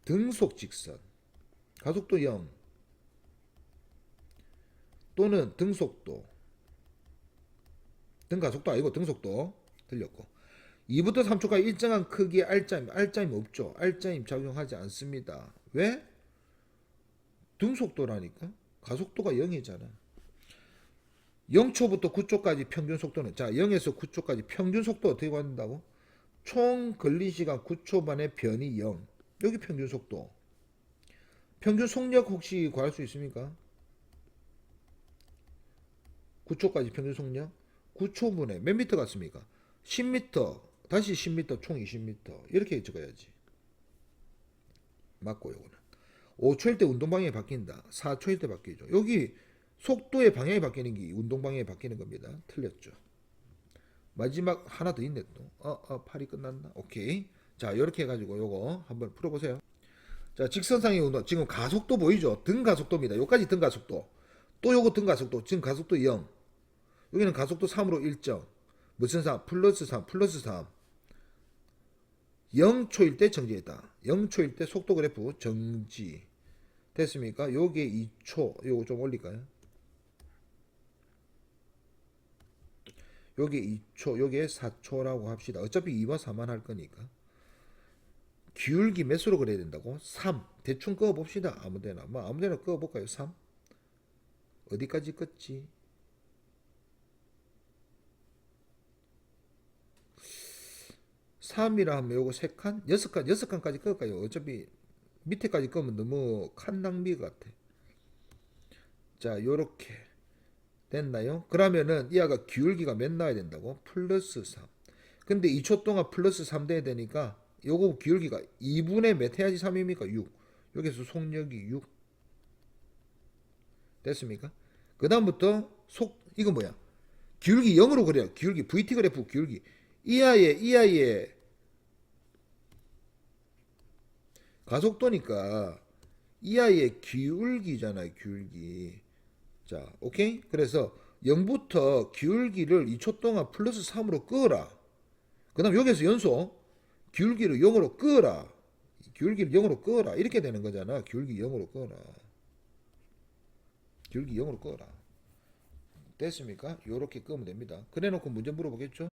등속 직선 가속도 0 또는 등속도 등가속도 아니고 등속도 틀렸고 2부터 3초까지 일정한 크기의 알짜임 없죠. 알짜임 작용하지 않습니다. 왜? 등속도라니까. 가속도가 0이잖아. 0초부터 9초까지 평균 속도는 자 0에서 9초까지 평균 속도 어떻게 구한다고? 총 걸린 시간 9초 만에 변이 0. 여기 평균 속도. 평균 속력 혹시 구할 수 있습니까? 9초까지 평균 속력. 9초분에 몇 미터 같습니까? 10미터, 다시 10미터, 총 20미터. 이렇게 적어야지. 맞고 요거는. 5초일 때 운동 방향이 바뀐다. 4초일 때 바뀌죠. 여기 속도의 방향이 바뀌는 게 운동 방향이 바뀌는 겁니다. 틀렸죠. 마지막 하나 더 있네 또. 팔이 끝났나? 오케이. 자, 이렇게 해가지고 요거 한번 풀어보세요. 자, 직선상의 운동. 지금 가속도 보이죠? 등 가속도입니다. 요까지 등 가속도. 또 요거 등 가속도. 지금 가속도 0. 여기는 가속도 3으로 일정. 무슨 3? 플러스 3, 플러스 3. 0초일 때 정지했다. 0초일 때 속도 그래프 정지. 됐습니까? 요게 2초. 요거 좀 올릴까요? 요게 2초, 요게 4초라고 합시다. 어차피 2번 4만 할 거니까. 기울기 몇 수로 그려야 된다고? 3. 대충 그어봅시다. 아무데나. 뭐 아무데나 그어볼까요? 3. 어디까지 껐지? 3이라 하면 요거 3칸? 6칸? 6칸까지 그을까요? 어차피 밑에까지 끄면 너무 칸 낭비 같아. 자, 요렇게 됐나요? 그러면은 이하가 기울기가 몇 나와야 된다고? 플러스 3. 근데 2초 동안 플러스 3 돼야 되니까 요거 기울기가 2분의 몇 해야지 3입니까? 6. 여기서 속력이 6. 됐습니까? 그 다음부터 이거 뭐야? 기울기 0으로 그래요. 기울기, VT 그래프 기울기. 이하의 가속도니까 이하의 기울기잖아요. 기울기. 자, 오케이? 그래서 0부터 기울기를 2초 동안 플러스 3으로 끄어라. 그 다음 여기서 연속 기울기를 0으로 끄어라. 기울기를 0으로 끄어라. 이렇게 되는 거잖아. 기울기 0으로 끄어라. 기울기 0으로 끄어라. 됐습니까? 요렇게 끄면 됩니다. 그래 놓고 문제 물어보겠죠?